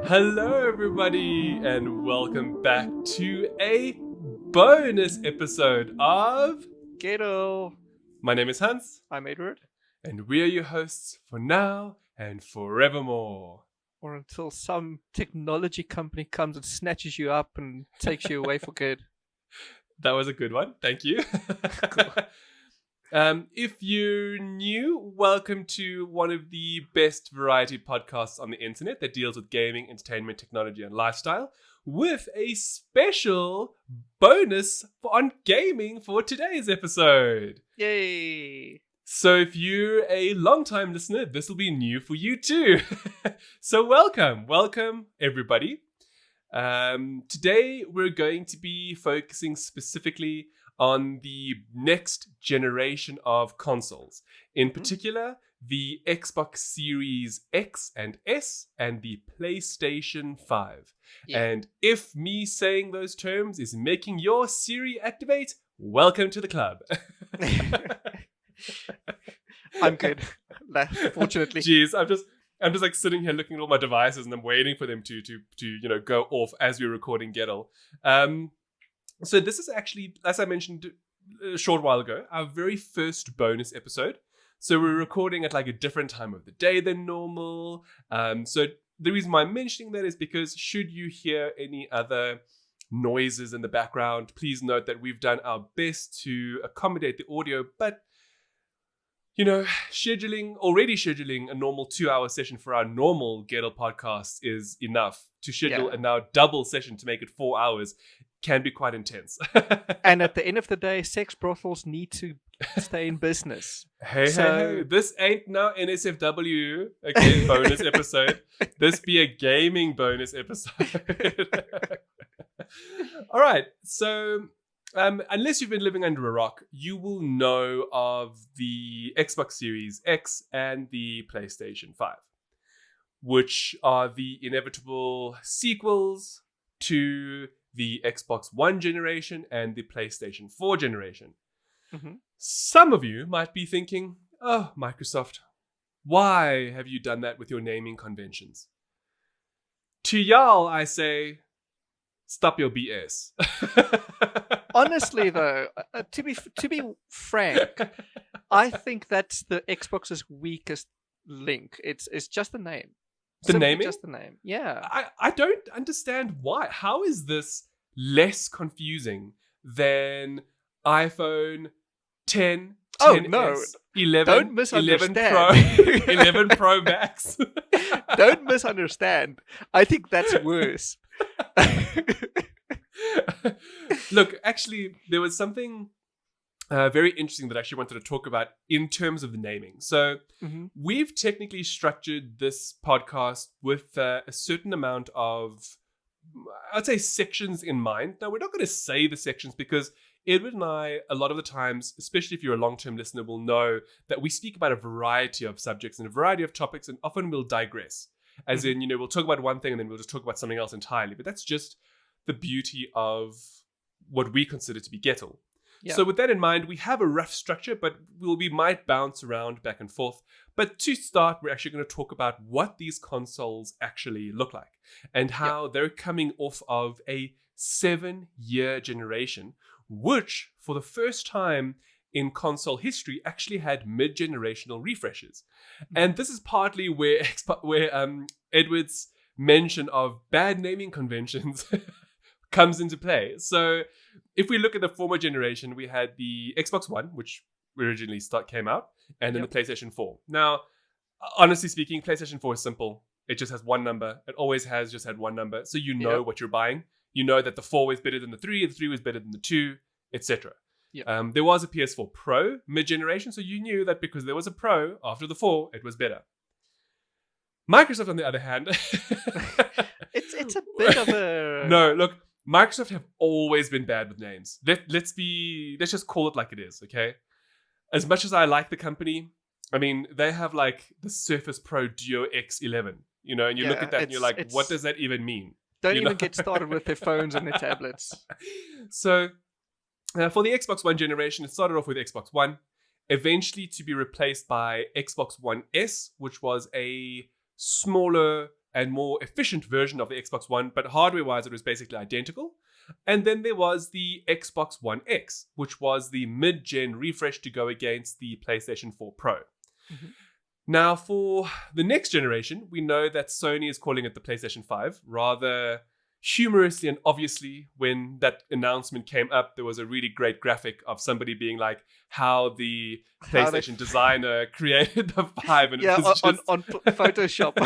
Hello, everybody, and welcome back to a bonus episode of GETL. My name is Hans, I'm Edward. and we are your hosts for now and forevermore. Or until some technology company comes and snatches you up and takes you away for good. That was a good one. Thank you. Cool. If you're new, welcome to one of the best variety podcasts on the internet that deals with gaming, entertainment, technology, and lifestyle, with a special bonus on gaming for today's episode. Yay! So if you're a long-time listener, this will be new for you too. So welcome everybody. Today we're going to be focusing specifically on the next generation of consoles. In particular, the Xbox Series X and S and the PlayStation 5. Yeah. And if me saying those terms is making your Siri activate, welcome to the club. I'm good. Fortunately. Jeez, I'm just like sitting here looking at all my devices and I'm waiting for them to go off as we're recording GETL. So this is actually, as I mentioned a short while ago, our very first bonus episode. So we're recording at like a different time of the day than normal. So the reason why I'm mentioning that is because should you hear any other noises in the background, please note that we've done our best to accommodate the audio, but scheduling a normal 2-hour session for our normal GETL podcast is enough. To schedule a now double session to make it 4 hours can be quite intense. And at the end of the day, sex brothels need to stay in business. Hey, this ain't no NSFW, okay, bonus episode. This be a gaming bonus episode. All right, so unless you've been living under a rock, you will know of the Xbox Series X and the PlayStation 5, which are the inevitable sequels to the Xbox One generation and the PlayStation 4 generation. Mm-hmm. Some of you might be thinking, oh, Microsoft, why have you done that with your naming conventions? To y'all, I say, stop your BS. Honestly, though, to be frank, I think that's the Xbox's weakest link. It's just the name. The Simply naming? Just the name. Yeah. I don't understand why. How is this less confusing than iPhone 10, 10S, Oh, no. 11, Don't 11 misunderstand. Pro, 11 Pro Max? Don't misunderstand. I think that's worse. Look, actually, there was something very interesting that I actually wanted to talk about in terms of the naming. So we've technically structured this podcast with a certain amount of, I'd say, sections in mind. Now, we're not going to say the sections because Edward and I, a lot of the times, especially if you're a long-term listener, will know that we speak about a variety of subjects and a variety of topics, and often we'll digress. As in, we'll talk about one thing and then we'll just talk about something else entirely. But that's just the beauty of what we consider to be GETL. Yeah. So with that in mind, we have a rough structure, but we might bounce around back and forth. But to start, we're actually going to talk about what these consoles actually look like and how they're coming off of a 7-year generation, which for the first time in console history actually had mid-generational refreshes. And this is partly where Edward's mention of bad naming conventions comes into play. So if we look at the former generation, we had the Xbox One, which originally came out, and then the PlayStation 4. Now, honestly speaking, PlayStation 4 is simple. It just has one number. It always has just had one number. So you know what you're buying. You know that the 4 was better than the 3 was better than the 2, etc. There was a PS4 Pro mid-generation, so you knew that because there was a Pro after the 4, it was better. Microsoft, on the other hand... It's a bit of a... No, look, Microsoft have always been bad with names. Let's just call it like it is, okay? As much as I like the company, I mean, they have like the Surface Pro Duo X11, and you look at that and you're like, what does that even mean? Don't even get started with their phones and their tablets. So, for the Xbox One generation, it started off with Xbox One, eventually to be replaced by Xbox One S, which was a smaller and more efficient version of the Xbox One, but hardware-wise, it was basically identical. And then there was the Xbox One X, which was the mid-gen refresh to go against the PlayStation 4 Pro. Mm-hmm. Now, for the next generation, we know that Sony is calling it the PlayStation 5, rather humorously and obviously. When that announcement came up, there was a really great graphic of somebody being like, how the PlayStation designer created the 5, and yeah, it was on Photoshop.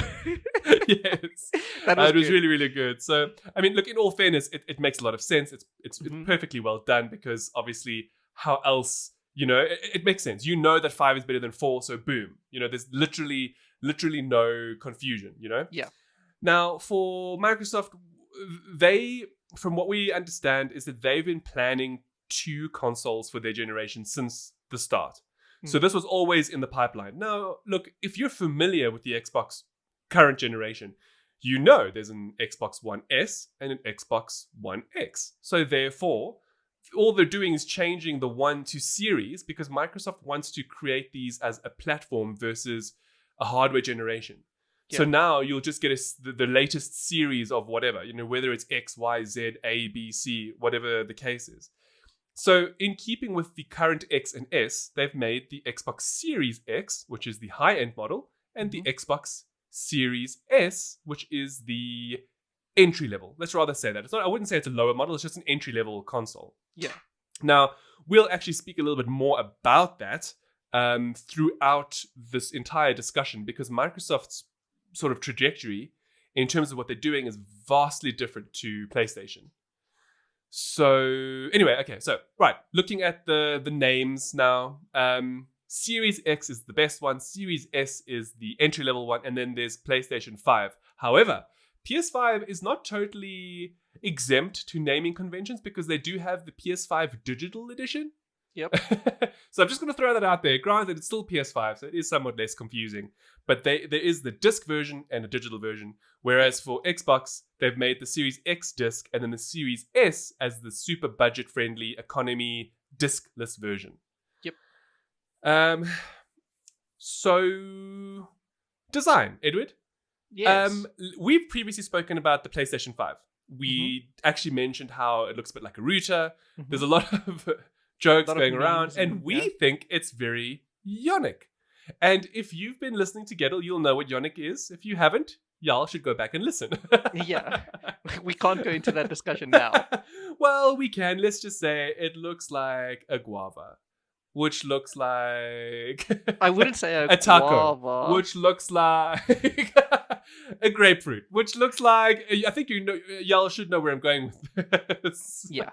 Yes, That was it was good. really, really good. So, I mean, look, in all fairness, it makes a lot of sense. It's Mhm. perfectly well done, because obviously, how else, it makes sense. You know that 5 is better than 4, so boom. There's literally no confusion. Yeah. Now, for Microsoft, they, from what we understand, is that they've been planning 2 consoles for their generation since the start. So this was always in the pipeline. Now, look, if you're familiar with the Xbox current generation, there's an Xbox One S and an Xbox One X. So therefore, all they're doing is changing the One to Series, because Microsoft wants to create these as a platform versus a hardware generation. Yeah. So now you'll just get the latest series of whatever, whether it's X, Y, Z, A, B, C, whatever the case is. So in keeping with the current X and S, they've made the Xbox Series X, which is the high-end model, and the Xbox Series S, which is the entry level. Let's rather say that. I wouldn't say it's a lower model, it's just an entry level console. Yeah. Now, we'll actually speak a little bit more about that throughout this entire discussion, because Microsoft's sort of trajectory in terms of what they're doing is vastly different to PlayStation. So anyway, okay, so right, looking at the names now, Series X is the best one, Series S is the entry level one, and then there's PlayStation 5. However, PS5 is not totally exempt to naming conventions, because they do have the PS5 Digital Edition. Yep. So I'm just going to throw that out there. Granted, it's still PS5, so it is somewhat less confusing. But there is the disc version and a digital version. Whereas for Xbox, they've made the Series X disc and then the Series S as the super budget-friendly economy discless version. Yep. So, design, Edward. Yes. We've previously spoken about the PlayStation 5. We actually mentioned how it looks a bit like a router. There's a lot of jokes going around, and we think it's very Yonic. And if you've been listening to GETL, you'll know what Yonic is. If you haven't, y'all should go back and listen. Yeah. We can't go into that discussion now. Well, we can. Let's just say it looks like a guava, which looks like I wouldn't say a taco, guava. which looks like a grapefruit, which looks like, I think y'all should know where I'm going with this. Yeah.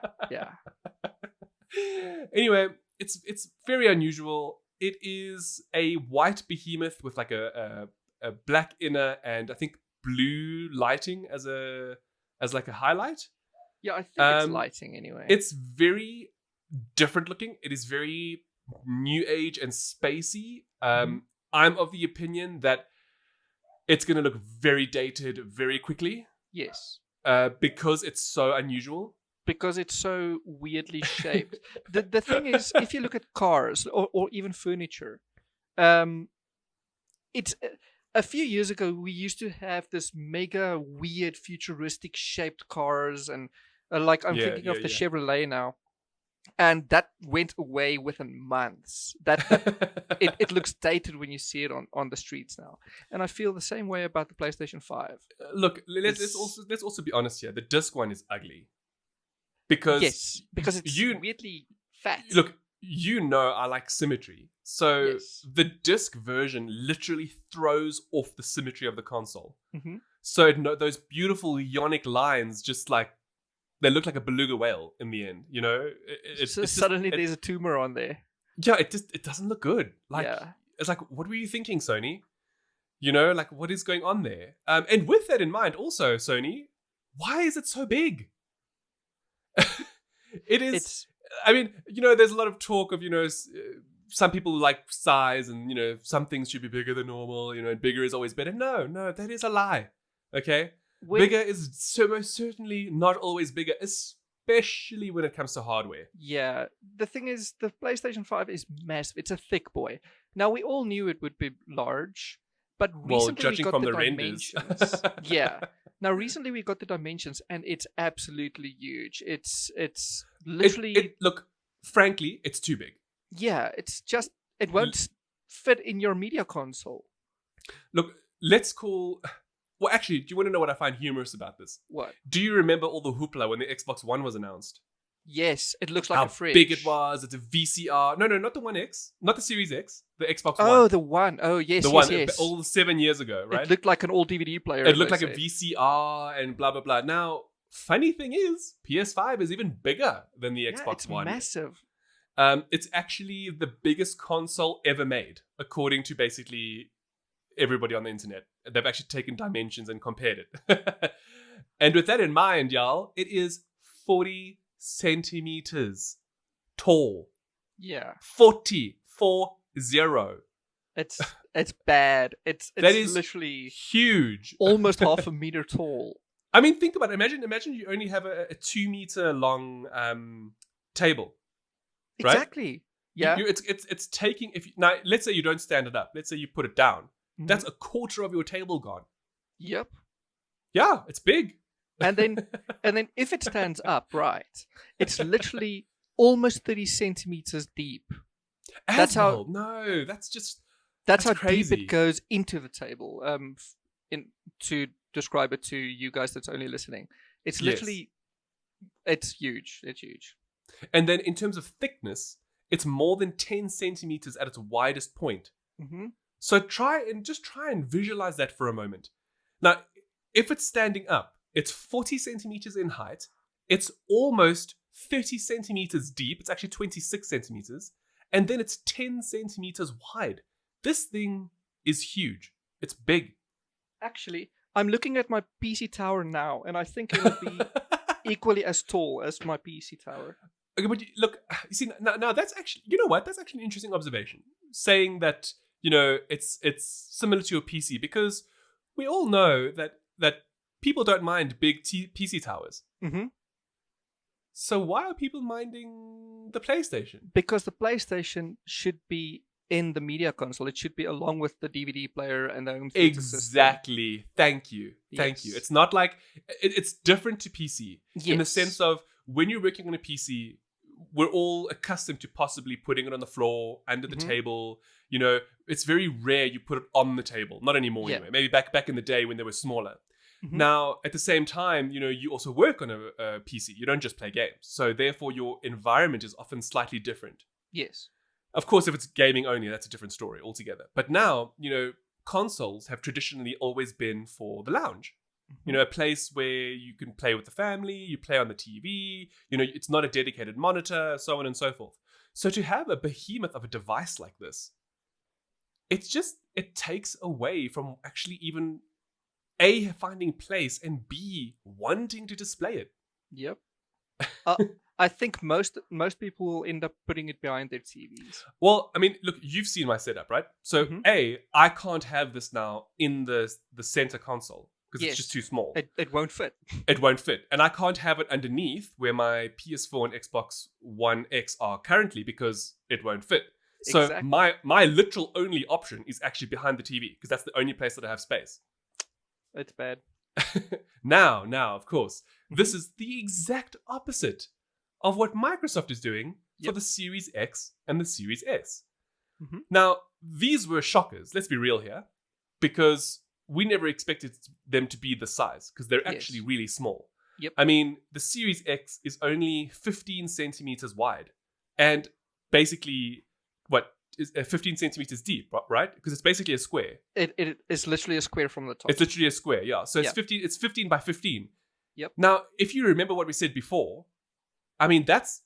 Anyway, it's very unusual. It is a white behemoth with like a black inner and I think blue lighting as like a highlight. Yeah, I think it's lighting anyway. It's very different looking. It is very new age and spacey. I'm of the opinion that it's going to look very dated very quickly. Yes. Because it's so unusual. Because it's so weirdly shaped. The thing is, if you look at cars or even furniture, it's a few years ago we used to have this mega weird futuristic shaped cars, and like I'm thinking of the Chevrolet now, and that went away within months. It looks dated when you see it on the streets now, and I feel the same way about the PlayStation 5. Look, let's also be honest here. The disc one is ugly. Because it's weirdly fat. Look, I like symmetry. So the disc version literally throws off the symmetry of the console. So those beautiful Yonic lines just like, they look like a beluga whale in the end, Suddenly there's a tumor on there. Yeah, it doesn't look good. It's like, what were you thinking, Sony? Like, what is going on there? And with that in mind also, Sony, why is it so big? It is. I mean, there's a lot of talk of, some people like size and, some things should be bigger than normal, and bigger is always better. No, that is a lie. Okay? Bigger is most certainly not always bigger, especially when it comes to hardware. Yeah. The thing is, the PlayStation 5 is massive. It's a thick boy. Now, we all knew it would be large, But recently judging we got from the the renders. dimensions. Yeah. Now recently we got the dimensions, and it's absolutely huge. It's literally Look, frankly, it's too big. yeah. It's just it won't fit in your media console. Look, let's call. Well, actually, do you want to know what I find humorous about this? What? Do you remember all the hoopla when the Xbox One was announced? Yes, it looks like How a fridge. big it was. It's a VCR. No, not the One X, not the Series X. The Xbox One. Oh, the one. Oh, yes, the yes, one, yes. all 7 years ago, right? It looked like an old DVD player. It looked like a VCR and blah blah blah. Now, funny thing is, PS5 is even bigger than the Xbox One. It's massive. It's actually the biggest console ever made, according to basically everybody on the internet. They've actually taken dimensions and compared it. And with that in mind, y'all, it is 40 centimeters tall. Yeah. 40. It's bad. It's that is literally huge. almost half a meter tall. I mean, think about it. Imagine you only have a 2 meter long table. Right? Exactly. Yeah. It's taking now. Let's say you don't stand it up. Let's say you put it down. Mm-hmm. That's a quarter of your table gone. Yep. Yeah, it's big. And then if it stands up, right, it's literally almost 30 centimeters deep. That's how crazy. deep it goes into the table. To describe it to you guys that's only listening, it's literally it's huge. It's huge. And then in terms of thickness, it's more than 10 centimeters at its widest point. Mm-hmm. So try and visualize that for a moment. Now, if it's standing up, it's 40 centimeters in height. It's almost 30 centimeters deep. It's actually 26 centimeters. And then it's 10 centimeters wide. This thing is huge. It's big. Actually, I'm looking at my PC tower now, and I think it'll be equally as tall as my PC tower. Okay, but look, you see, now that's actually, you know what? That's actually an interesting observation. Saying that, it's similar to your PC, because we all know that people don't mind big PC towers. Mm-hmm. So why are people minding the PlayStation? Because the PlayStation should be in the media console. It should be along with the DVD player and the home theater Exactly. system. Thank you. It's not like it's different to PC in the sense of when you're working on a PC, we're all accustomed to possibly putting it on the floor, under the table. It's very rare you put it on the table. Not anymore anyway. Maybe back in the day when they were smaller. Mm-hmm. Now, at the same time, you also work on a PC. You don't just play games. So therefore, your environment is often slightly different. Yes. Of course, if it's gaming only, that's a different story altogether. But now, consoles have traditionally always been for the lounge. Mm-hmm. A place where you can play with the family, you play on the TV, it's not a dedicated monitor, so on and so forth. So to have a behemoth of a device like this, it takes away from actually even A, finding place, and B, wanting to display it. Yep. I think most people will end up putting it behind their TVs. Well, I mean, look, you've seen my setup, right? So A, I can't have this now in the center console because it's just too small. It won't fit. It won't fit. And I can't have it underneath where my PS4 and Xbox One X are currently because it won't fit. So my literal only option is actually behind the TV because that's the only place that I have space. It's bad. Now, of course, this is the exact opposite of what Microsoft is doing for the Series X and the Series S. Mm-hmm. Now, these were shockers, let's be real here, because we never expected them to be the size, because they're actually really small. Yep. I mean, the Series X is only 15 centimeters wide, and basically, 15 centimeters deep, right? Because it's basically a square. It is literally a square from the top. It's literally a square, yeah. So it's 15. It's 15 by 15. Yep. Now, if you remember what we said before, I mean that's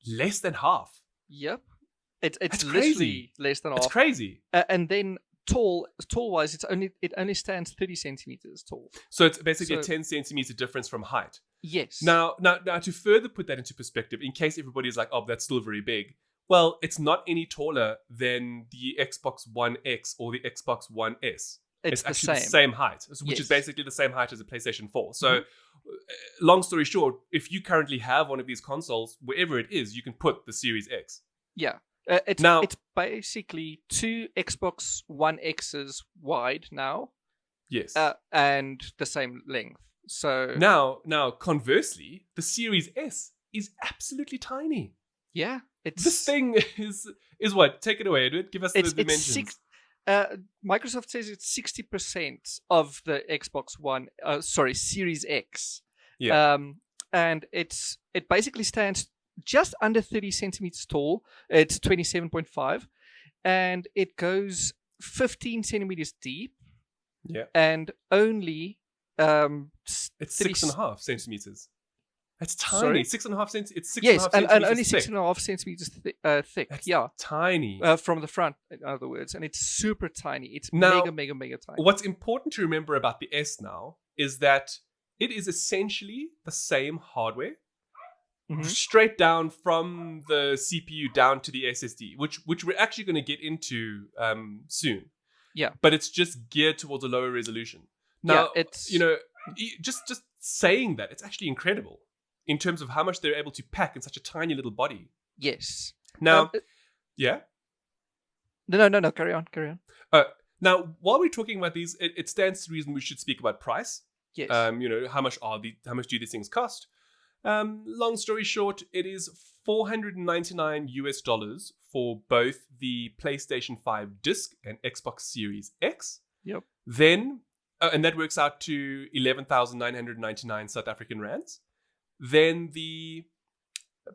less than half. Yep. It's literally less than half. It's crazy. And then tall wise, it only stands 30 centimeters tall. So it's basically a 10 centimeter difference from height. Yes. Now to further put that into perspective, in case everybody's like, oh, that's still very big. Well, it's not any taller than the Xbox One X or the Xbox One S. It's actually the same height, which is basically the same height as a PlayStation 4. So, long story short, if you currently have one of these consoles, wherever it is, you can put the Series X. Yeah. It's basically 2 Xbox One X's wide now. Yes. And the same length. So now, conversely, the Series S is absolutely tiny. Yeah, this thing is what? Take it away, Edward. Give us the dimensions. Microsoft says it's 60% of the Xbox One. Series X. Yeah. And it basically stands just under 30 centimeters tall. It's 27.5, and it goes 15 centimeters deep. Yeah. And only it's 6.5 centimeters. That's tiny. Sorry? 6.5 centimeters. It's 6.5 yes, centimeters. and only thick. 6.5 centimeters thick. That's yeah, tiny. From the front, in other words, and it's super tiny. It's now, mega tiny. What's important to remember about the S now is that it is essentially the same hardware, straight down from the CPU down to the SSD, which we're actually going to get into soon. Yeah, but it's just geared towards a lower resolution. Now, it's just saying that, it's actually incredible in terms of how much they're able to pack in such a tiny little body. Yes. Now, yeah. No. Carry on. Now, while we're talking about these, it stands to reason we should speak about price. Yes. How much do these things cost? Long story short, it is $499 for both the PlayStation 5 disc and Xbox Series X. Yep. Then, and that works out to 11,999 South African rands. Then the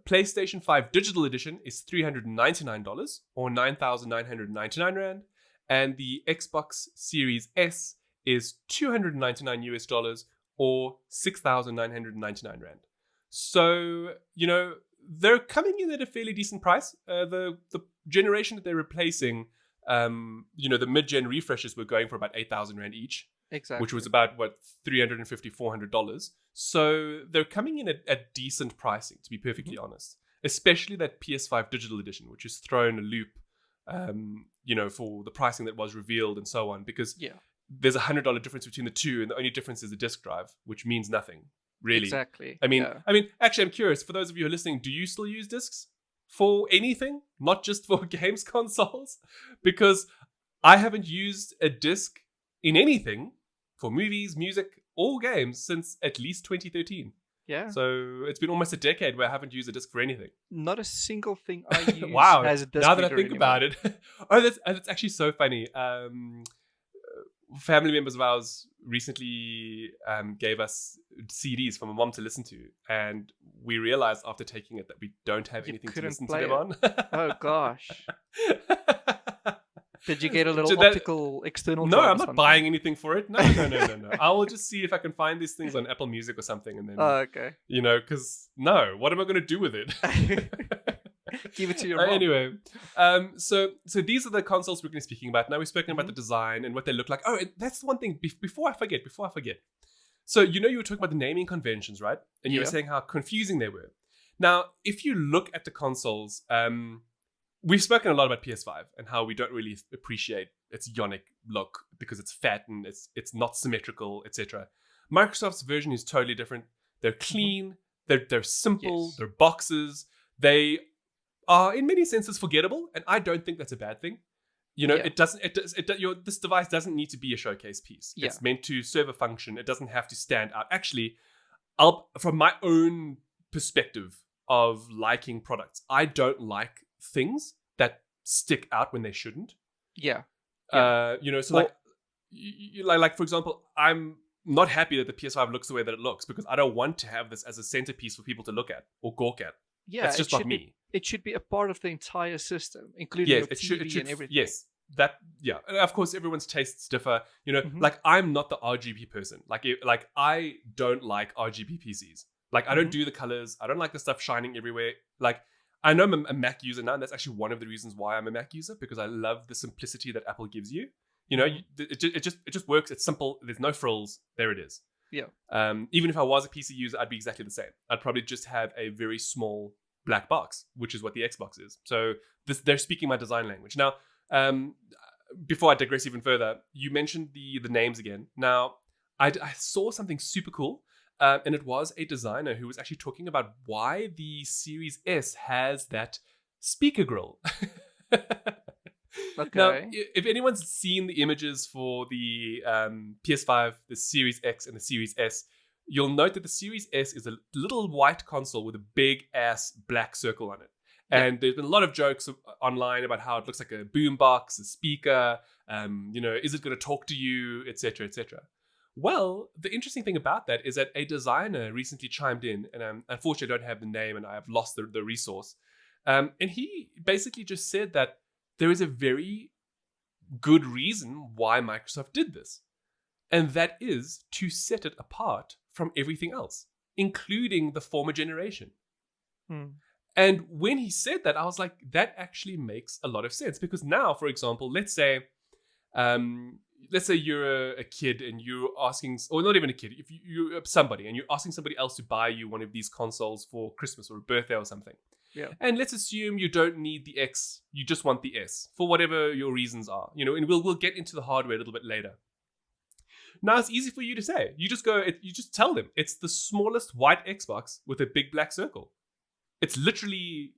PlayStation 5 digital edition is $399 or 9,999 rand. And the Xbox Series S is $299 or 6,999 rand. So, they're coming in at a fairly decent price. The generation that they're replacing, the mid-gen refreshes were going for about 8,000 rand each. Exactly. Which was about, $350, $400. So they're coming in at decent pricing, to be perfectly honest. Especially that PS5 digital edition, which has thrown a loop, for the pricing that was revealed and so on. Because there's $100 difference between the two, and the only difference is the disk drive, which means nothing. Really. Exactly. Actually, I'm curious, for those of you who are listening, do you still use discs for anything? Not just for games consoles? Because I haven't used a disc in anything for movies, music, or games since at least 2013. Yeah. So it's been almost a decade where I haven't used a disc for anything. Not a single thing I use wow. has a disc now that I think anymore. about it. That's actually so funny. Family members of ours recently gave us CDs for my mom to listen to, and we realized after taking it that we don't have anything to listen to them on. Oh gosh. Did you get a little optical external drive? No, I'm not buying anything for it. No. I will just see if I can find these things on Apple Music or something, and then okay. Because what am I going to do with it? Give it to your mom. Anyway, so these are the consoles we're going to be speaking about. Now we've spoken about the design and what they look like. Oh, and that's the one thing before I forget. So you were talking about the naming conventions, right? And you were saying how confusing they were. Now, if you look at the consoles, we've spoken a lot about PS5 and how we don't really appreciate its Yonic look because it's fat and it's not symmetrical, etc. Microsoft's version is totally different. They're clean. They're simple. They're boxes. They are in many senses forgettable, and I don't think that's a bad thing. This device doesn't need to be a showcase piece. It's meant to serve a function. It doesn't have to stand out. Actually, from my own perspective of liking products, I don't like things that stick out when they shouldn't. Yeah. Like for example, I'm not happy that the PS5 looks the way that it looks because I don't want to have this as a centerpiece for people to look at or gawk at. Yeah, that's just not me. It should be a part of the entire system, including your TV and everything. Yes, of course, everyone's tastes differ. Like I'm not the RGB person. Like I don't like RGB PCs. Like I don't do the colors. I don't like the stuff shining everywhere. Like I know I'm a Mac user now, and that's actually one of the reasons why I'm a Mac user, because I love the simplicity that Apple gives you. It just works. It's simple. There's no frills. There it is. Yeah. Even if I was a PC user, I'd be exactly the same. I'd probably just have a very small black box, which is what the Xbox is. So they're speaking my design language. Now, before I digress even further, you mentioned the names again. Now, I saw something super cool, and it was a designer who was actually talking about why the Series S has that speaker grill. Okay. Now, if anyone's seen the images for the PS5, the Series X, and the Series S, you'll note that the Series S is a little white console with a big ass black circle on it. And there's been a lot of jokes online about how it looks like a boombox, a speaker, is it going to talk to you, etc., etc. Well, the interesting thing about that is that a designer recently chimed in, and unfortunately I don't have the name and I have lost the resource. And he basically just said that there is a very good reason why Microsoft did this. And that is to set it apart from everything else, including the former generation. And when he said that, I was like, that actually makes a lot of sense. Because now, for example, let's say you're a kid and you're asking, or not even a kid, if you're somebody and you're asking somebody else to buy you one of these consoles for Christmas or a birthday or something. Yeah. And let's assume you don't need the X, you just want the S for whatever your reasons are, and we'll get into the hardware a little bit later. Now it's easy for you to say. You just tell them it's the smallest white Xbox with a big black circle. It's literally,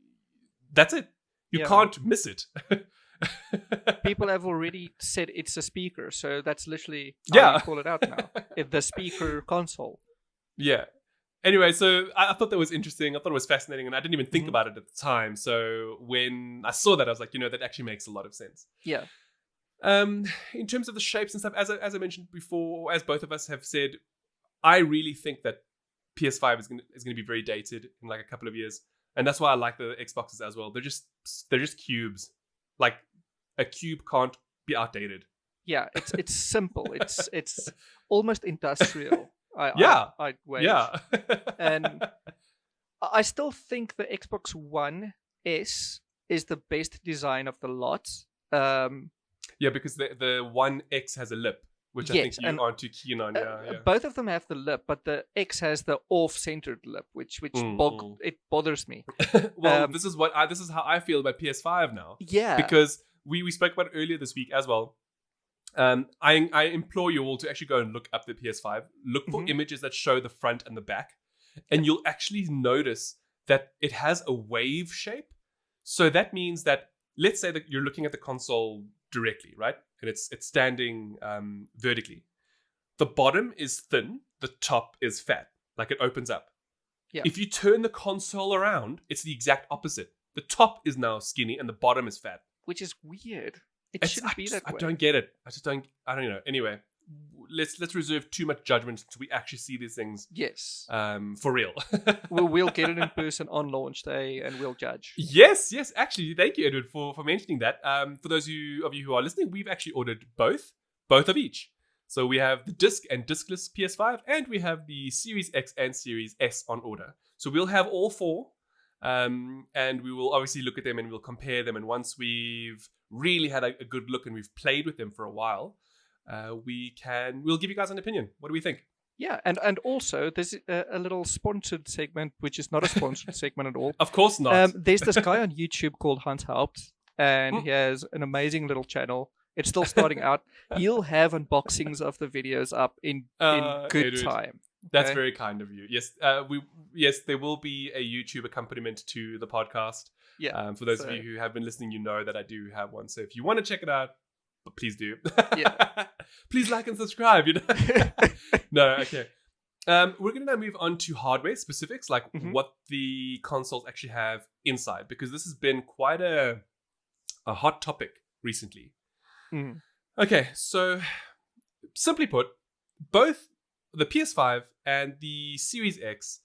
that's it. You can't miss it. People have already said it's a speaker, so that's literally how you call it out now. The speaker console. Yeah. Anyway, so I thought that was interesting. I thought it was fascinating, and I didn't even think about it at the time. So when I saw that, I was like, that actually makes a lot of sense. Yeah. In terms of the shapes and stuff, as I mentioned before, as both of us have said, I really think that PS5 is gonna be very dated in like a couple of years, and that's why I like the Xboxes as well. They're just cubes. Like a cube can't be outdated. Yeah, it's simple. It's almost industrial. I'd wait. Yeah. And I still think the Xbox One S is the best design of the lot. Yeah, because the One X has a lip, which I think you aren't too keen on. Yeah. Both of them have the lip, but the X has the off-centered lip, which it bothers me. Well, this is how I feel about PS5 now. Yeah, because we spoke about it earlier this week as well. I implore you all to actually go and look up the PS5. Look for images that show the front and the back, and you'll actually notice that it has a wave shape. So that means that, let's say that you're looking at the console directly, right? And it's standing vertically. The bottom is thin, the top is fat, like it opens up. Yeah. If you turn the console around, it's the exact opposite. The top is now skinny and the bottom is fat. Which is weird. It shouldn't be that way. I don't get it. I don't know. Anyway, let's reserve too much judgment until we actually see these things. Yes. For real. we'll get it in person on launch day and we'll judge. Yes. Actually, thank you, Edward, for mentioning that. For those of you who are listening, we've actually ordered both of each. So we have the disc and discless PS5, and we have the Series X and Series S on order. So we'll have all four. And we will obviously look at them and we'll compare them. And once we've really had a good look and we've played with them for a while, we'll give you guys an opinion. What do we think? Yeah, and also there's a little sponsored segment, which is not a sponsored segment at all. Of course not. There's this guy on YouTube called Hans Haupt, and he has an amazing little channel. It's still starting out. He'll have unboxings of the videos up in good time. That's very kind of you. Yes, there will be a YouTube accompaniment to the podcast. Yeah. For those of you who have been listening, you know that I do have one. So if you want to check it out, please do. Yeah. Please like and subscribe. No, okay. We're going to now move on to hardware specifics, like what the consoles actually have inside, because this has been quite a hot topic recently. Okay, so simply put, both the PS5 and the Series X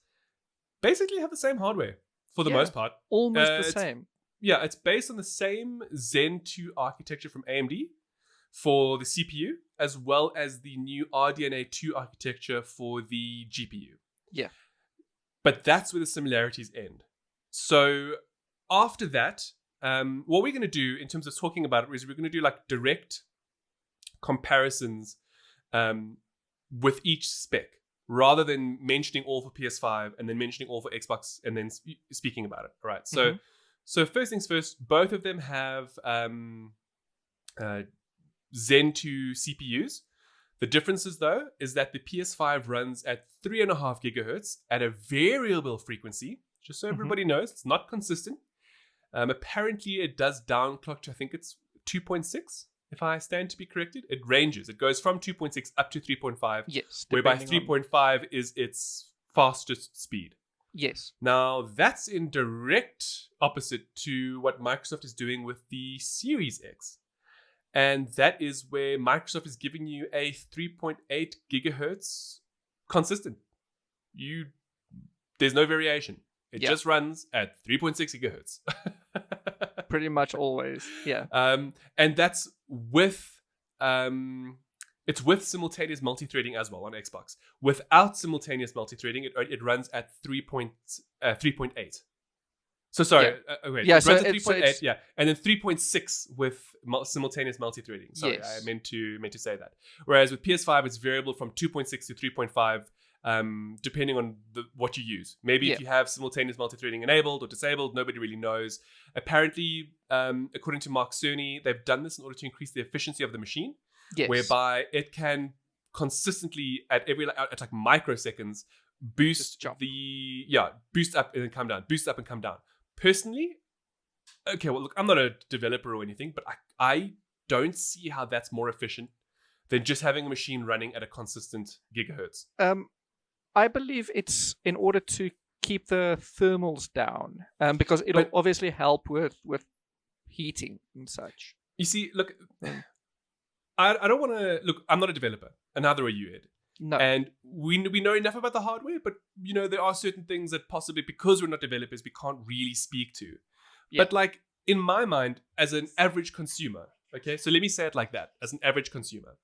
basically have the same hardware for the most part. Almost the same. Yeah, it's based on the same Zen 2 architecture from AMD for the CPU, as well as the new RDNA 2 architecture for the GPU. Yeah. But that's where the similarities end. So after that, what we're going to do in terms of talking about it is we're going to do like direct comparisons with each spec, rather than mentioning all for PS5 and then mentioning all for Xbox and then speaking about it. All right. So first things first, both of them have Zen 2 CPUs. The differences, though, is that the PS5 runs at 3.5 gigahertz at a variable frequency, just so everybody knows, it's not consistent. Apparently, it does downclock to, I think it's 2.6, if I stand to be corrected. It ranges. It goes from 2.6 up to 3.5. Yes. Whereby 3.5 is its fastest speed. Yes. Now, that's in direct opposite to what Microsoft is doing with the Series X. And that is where Microsoft is giving you a 3.8 gigahertz consistent. There's no variation. It just runs at 3.6 gigahertz. Pretty much always, yeah. And that's with it's with simultaneous multi-threading as well on Xbox. Without simultaneous multi-threading, it runs at 3.8. So sorry, wait. Yeah, it runs at 3.8, and then 3.6 with simultaneous multi-threading. Sorry, I meant to say that. Whereas with PS5, it's variable from 2.6 to 3.5, depending on what you use. Maybe if you have simultaneous multi-threading enabled or disabled, nobody really knows. Apparently, according to Mark Cerny, they've done this in order to increase the efficiency of the machine, whereby it can consistently at like microseconds boost boost up and then come down, boost up and come down. Personally, okay, well, look, I'm not a developer or anything, but I don't see how that's more efficient than just having a machine running at a consistent gigahertz. I believe it's in order to keep the thermals down, because it'll obviously help with heating and such. You see, look, I don't want to look. I'm not a developer, and neither are you, Ed. No. And we know enough about the hardware, but there are certain things that possibly, because we're not developers, we can't really speak to. Yeah. But like in my mind, as an average consumer, okay, so let me say it like that: as an average consumer,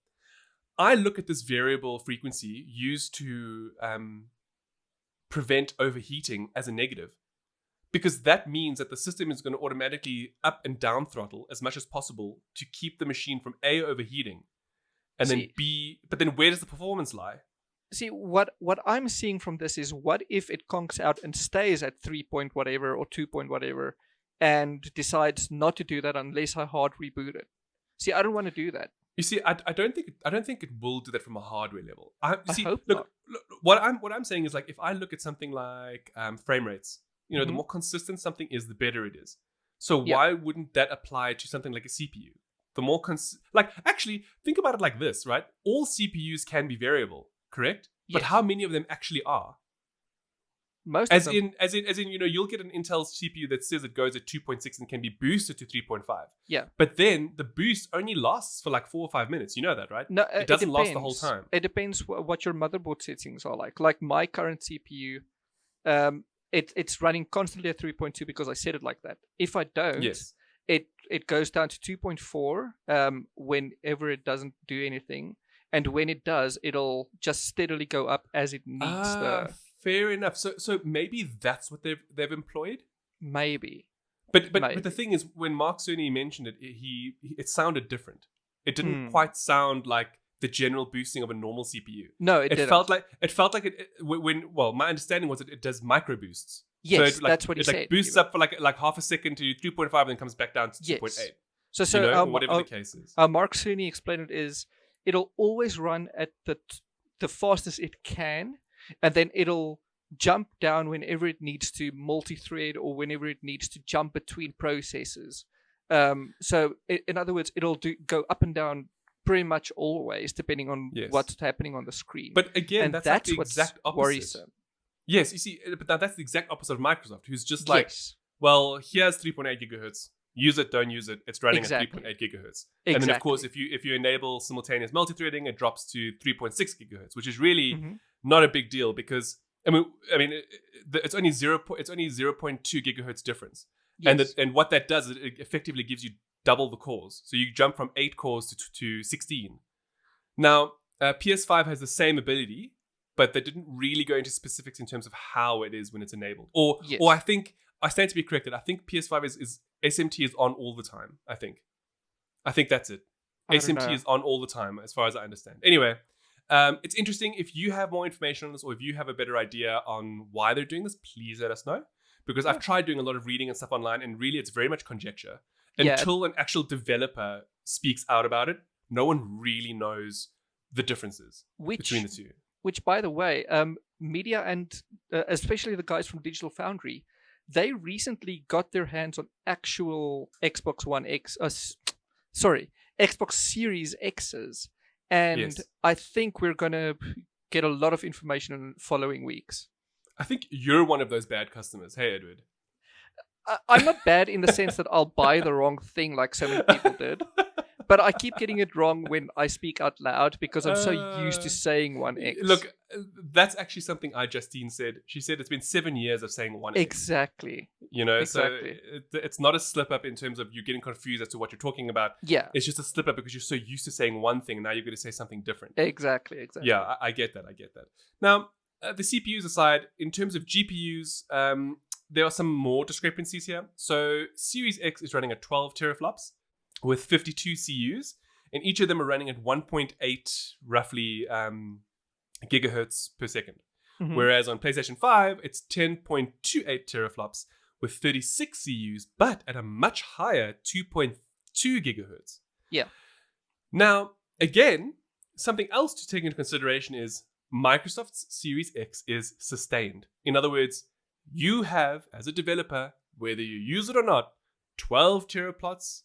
I look at this variable frequency used to prevent overheating as a negative, because that means that the system is going to automatically up and down throttle as much as possible to keep the machine from A, overheating, and then B, but then where does the performance lie? See, what I'm seeing from this is, what if it conks out and stays at 3 point whatever or 2 point whatever and decides not to do that unless I hard reboot it? See, I don't want to do that. You see, I don't think it will do that from a hardware level. I hope not. Look, what I'm saying is, like, if I look at something like frame rates, the more consistent something is, the better it is. So why wouldn't that apply to something like a CPU? The more actually think about it like this, right? All CPUs can be variable, correct? Yes. But how many of them actually are? Most of them. As in, you'll get an Intel CPU that says it goes at 2.6 and can be boosted to 3.5. Yeah. But then the boost only lasts for like 4 or 5 minutes. You know that, right? No, it doesn't last the whole time. It depends what your motherboard settings are like. Like my current CPU, it's running constantly at 3.2 because I set it like that. If I don't, it goes down to 2.4 whenever it doesn't do anything. And when it does, it'll just steadily go up as it needs Fair enough. So maybe that's what they've employed? Maybe. But the thing is, when Mark Cerny mentioned it, it sounded different. It didn't quite sound like the general boosting of a normal CPU. No, it didn't. It felt like it my understanding was that it does micro boosts. Yes, so that's what he said. It boosts up for like half a second to 3.5 and then comes back down to 2.8. So whatever the case is. Mark Cerny explained it is, it'll always run at the fastest it can, and then it'll jump down whenever it needs to multi-thread or whenever it needs to jump between processes. So in other words, it'll go up and down pretty much always, depending on what's happening on the screen. But again, that's like the exact opposite. Worrisome. Yes, you see, but that's the exact opposite of Microsoft, who's just like, well, here's 3.8 gigahertz. Use it, don't use it. It's running at 3.8 gigahertz. And then, of course, if you enable simultaneous multi-threading, it drops to 3.6 gigahertz, which is really not a big deal, because I mean, it's only 0.2 gigahertz difference. Yes. And what that does is it effectively gives you double the cores. So you jump from 8 cores to 16. Now, PS5 has the same ability, but they didn't really go into specifics in terms of how it is when it's enabled. Or I think, I stand to be corrected, I think PS5 is SMT is on all the time, I think that's it. SMT is on all the time, as far as I understand. Anyway, it's interesting. If you have more information on this, or if you have a better idea on why they're doing this, please let us know. Because I've tried doing a lot of reading and stuff online, and really it's very much conjecture. Until an actual developer speaks out about it, no one really knows the differences between the two. Which, by the way, media and especially the guys from Digital Foundry, they recently got their hands on actual Xbox One X, Xbox Series X's, and I think we're gonna get a lot of information in the following weeks. I think you're one of those bad customers. Hey, Edward. I'm not bad in the sense that I'll buy the wrong thing like so many people did. But I keep getting it wrong when I speak out loud because I'm so used to saying 1X. Look, that's actually something Justine said. She said it's been 7 years of saying 1X. Exactly. So it's not a slip up in terms of you getting confused as to what you're talking about. Yeah. It's just a slip up because you're so used to saying one thing. Now you're going to say something different. Exactly. Yeah, I get that. Now, the CPUs aside, in terms of GPUs, there are some more discrepancies here. So Series X is running at 12 teraflops with 52 CUs, and each of them are running at 1.8 roughly gigahertz per second. Mm-hmm. Whereas on PlayStation 5, it's 10.28 teraflops with 36 CUs, but at a much higher 2.2 gigahertz. Yeah. Now, again, something else to take into consideration is Microsoft's Series X is sustained. In other words, you have, as a developer, whether you use it or not, 12 teraflops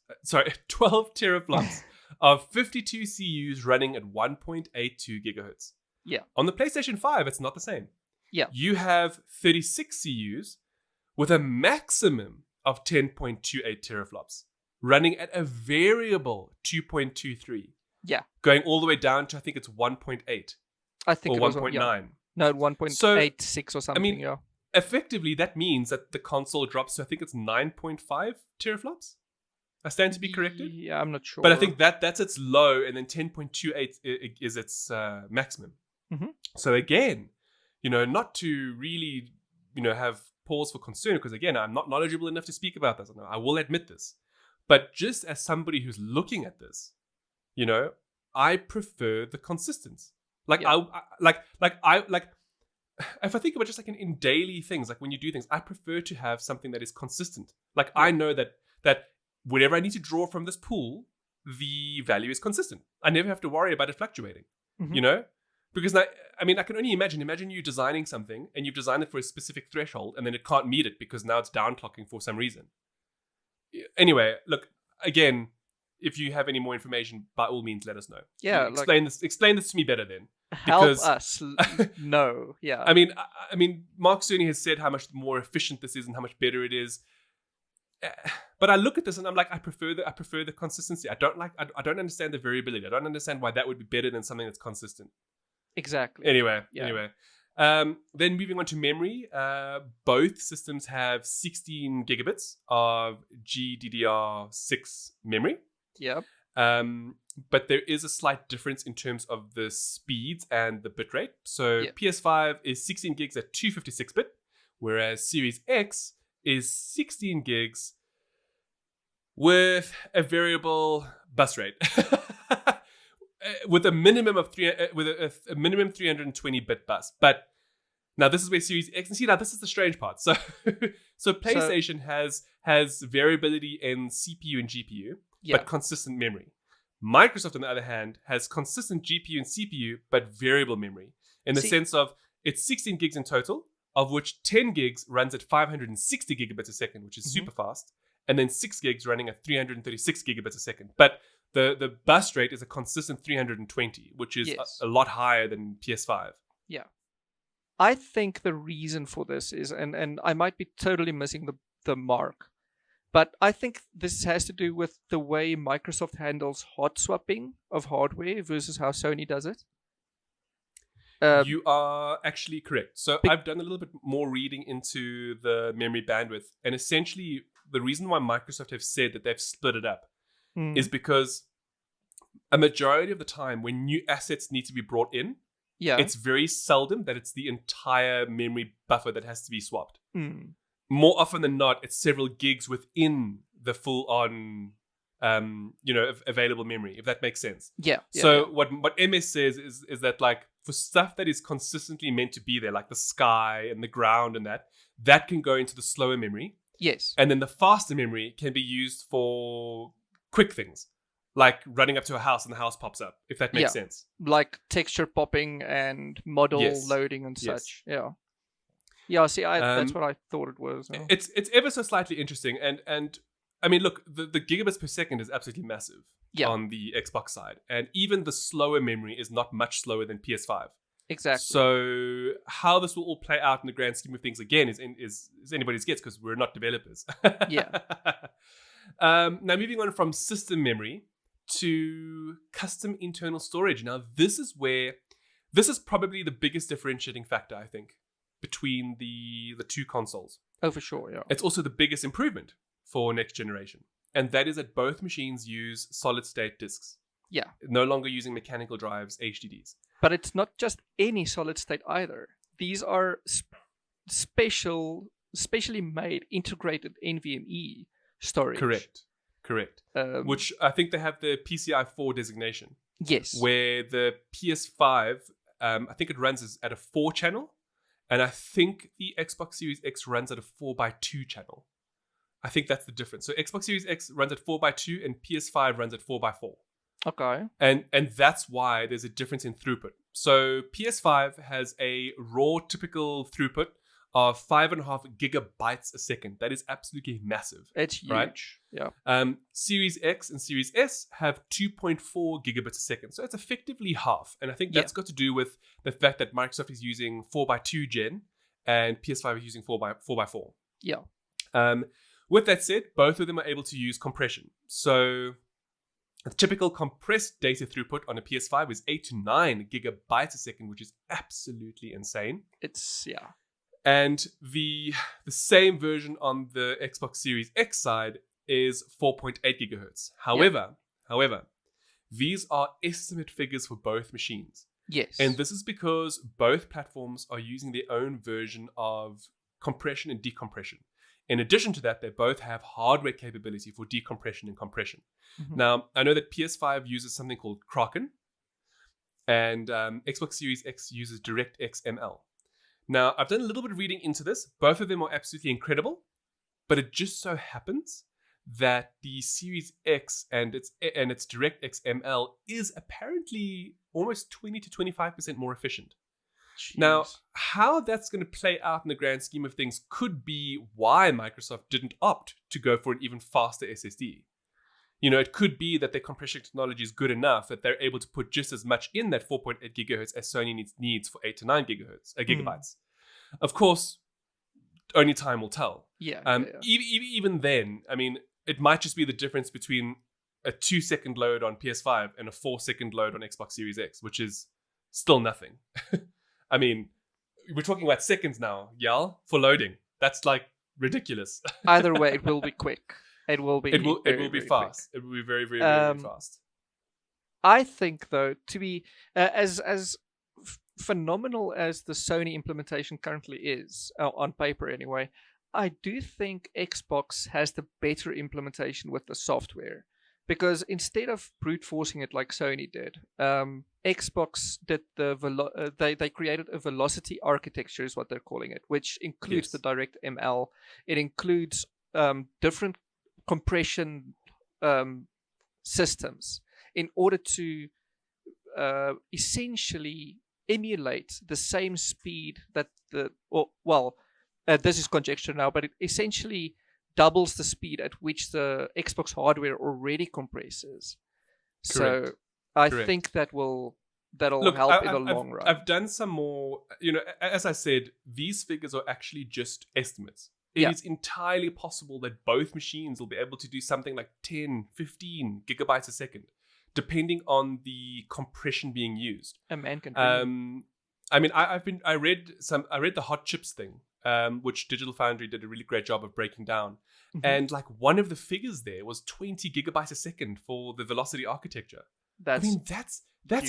of 52 CUs running at 1.82 gigahertz. Yeah. On the PlayStation 5, it's not the same. Yeah. You have 36 CUs with a maximum of 10.28 teraflops running at a variable 2.23. Yeah. Going all the way down to, I think it's 1.8. I think or 1.9. No, 1.86 or something. I mean, effectively, that means that the console drops to, I think it's 9.5 teraflops. I stand to be corrected. Yeah, I'm not sure. But I think that's its low, and then 10.28 is its maximum. Mm-hmm. So again, not to really, have pause for concern, because again, I'm not knowledgeable enough to speak about this. I will admit this. But just as somebody who's looking at this, I prefer the consistency. If I think about just like in daily things, like when you do things, I prefer to have something that is consistent. Like I know that whatever I need to draw from this pool, the value is consistent. I never have to worry about it fluctuating, Because I can only imagine you designing something and you've designed it for a specific threshold and then it can't meet it because now it's downclocking for some reason. Anyway, look, again, if you have any more information, by all means, let us know. Yeah, explain this to me better then. Help us know. Yeah. I mean, Mark Cerny has said how much more efficient this is and how much better it is. But I look at this and I'm like, I prefer the consistency. I don't understand the variability. I don't understand why that would be better than something that's consistent. Exactly. Anyway. Then moving on to memory, both systems have 16 gigabits of GDDR6 memory. Yep. But there is a slight difference in terms of the speeds and the bitrate. So PS5 is 16 gigs at 256-bit, whereas Series X is 16 gigs with a variable bus rate. With a minimum of a minimum 320-bit bus. But now this is where Series X, and see, now this is the strange part. So PlayStation has variability in CPU and GPU, but consistent memory. Microsoft, on the other hand, has consistent GPU and CPU, but variable memory. In the sense of it's 16 gigs in total, of which 10 gigs runs at 560 gigabits a second, which is super fast, and then 6 gigs running at 336 gigabits a second. But the bus rate is a consistent 320, which is a lot higher than PS5. Yeah. I think the reason for this is, and I might be totally missing the mark, but I think this has to do with the way Microsoft handles hot swapping of hardware versus how Sony does it. You are actually correct. So I've done a little bit more reading into the memory bandwidth, and essentially the reason why Microsoft have said that they've split it up is because a majority of the time when new assets need to be brought in, it's very seldom that it's the entire memory buffer that has to be swapped. More often than not, it's several gigs within the full-on, available memory, if that makes sense. What MS says is that, like, for stuff that is consistently meant to be there, like the sky and the ground and that can go into the slower memory. Yes. And then the faster memory can be used for quick things, like running up to a house and the house pops up, if that makes sense. Like texture popping and model loading and such. Yeah, see, that's what I thought it was. Oh. It's ever so slightly interesting, and I mean, look, the gigabits per second is absolutely massive on the Xbox side, and even the slower memory is not much slower than PS5. Exactly. So how this will all play out in the grand scheme of things again is anybody's guess, because we're not developers. Yeah. Now moving on from system memory to custom internal storage. Now this is probably the biggest differentiating factor, I think, between the two consoles. Oh, for sure, yeah. It's also the biggest improvement for next generation. And that is that both machines use solid state disks. Yeah. No longer using mechanical drives, HDDs. But it's not just any solid state either. These are specially made integrated NVMe storage. Correct. Which I think they have the PCI 4 designation. Yes. Where the PS5, I think it runs at a 4 channel. And I think the Xbox Series X runs at a 4x2 channel. I think that's the difference. So Xbox Series X runs at 4x2 and PS5 runs at 4x4. Okay. And that's why there's a difference in throughput. So PS5 has a raw typical throughput of 5.5 gigabytes a second. That is absolutely massive. It's huge. Right? Yeah. Series X and Series S have 2.4 gigabits a second. So it's effectively half. And I think that's got to do with the fact that Microsoft is using 4x2 gen and PS5 is using 4x4. Yeah. With that said, both of them are able to use compression. So the typical compressed data throughput on a PS5 is 8 to 9 gigabytes a second, which is absolutely insane. And the same version on the Xbox Series X side is 4.8 gigahertz. However, these are estimate figures for both machines. Yes. And this is because both platforms are using their own version of compression and decompression. In addition to that, they both have hardware capability for decompression and compression. Mm-hmm. Now, I know that PS5 uses something called Kraken, and Xbox Series X uses DirectX ML. Now, I've done a little bit of reading into this. Both of them are absolutely incredible, but it just so happens that the Series X and its DirectX ML is apparently almost 20 to 25% more efficient. Jeez. Now, how that's going to play out in the grand scheme of things could be why Microsoft didn't opt to go for an even faster SSD. It could be that their compression technology is good enough that they're able to put just as much in that 4.8 gigahertz as Sony needs for 8 to 9 gigabytes. Of course, only time will tell. Even then, I mean, it might just be the difference between a 2-second load on PS5 and a 4-second load on Xbox Series X, which is still nothing. I mean, we're talking about seconds now, for loading. That's like ridiculous. Either way, it will be quick. It will be. It will be fast. Quick. It will be very, very, very fast. I think, though, to be as phenomenal as the Sony implementation currently is, on paper anyway, I do think Xbox has the better implementation with the software. Because instead of brute forcing it like Sony did, Xbox did they created a velocity architecture, is what they're calling it, which includes the direct ML. It includes different compression systems in order to essentially emulate the same speed that this is conjecture now, but it essentially doubles the speed at which the Xbox hardware already compresses. Correct. So I think that'll help in the long run. I've done some more, as I said, these figures are actually just estimates. It is entirely possible that both machines will be able to do something like 10, 15 gigabytes a second, depending on the compression being used. A man can I mean, I read the hot chips thing, which Digital Foundry did a really great job of breaking down. Mm-hmm. And like one of the figures there was 20 gigabytes a second for the velocity architecture. That's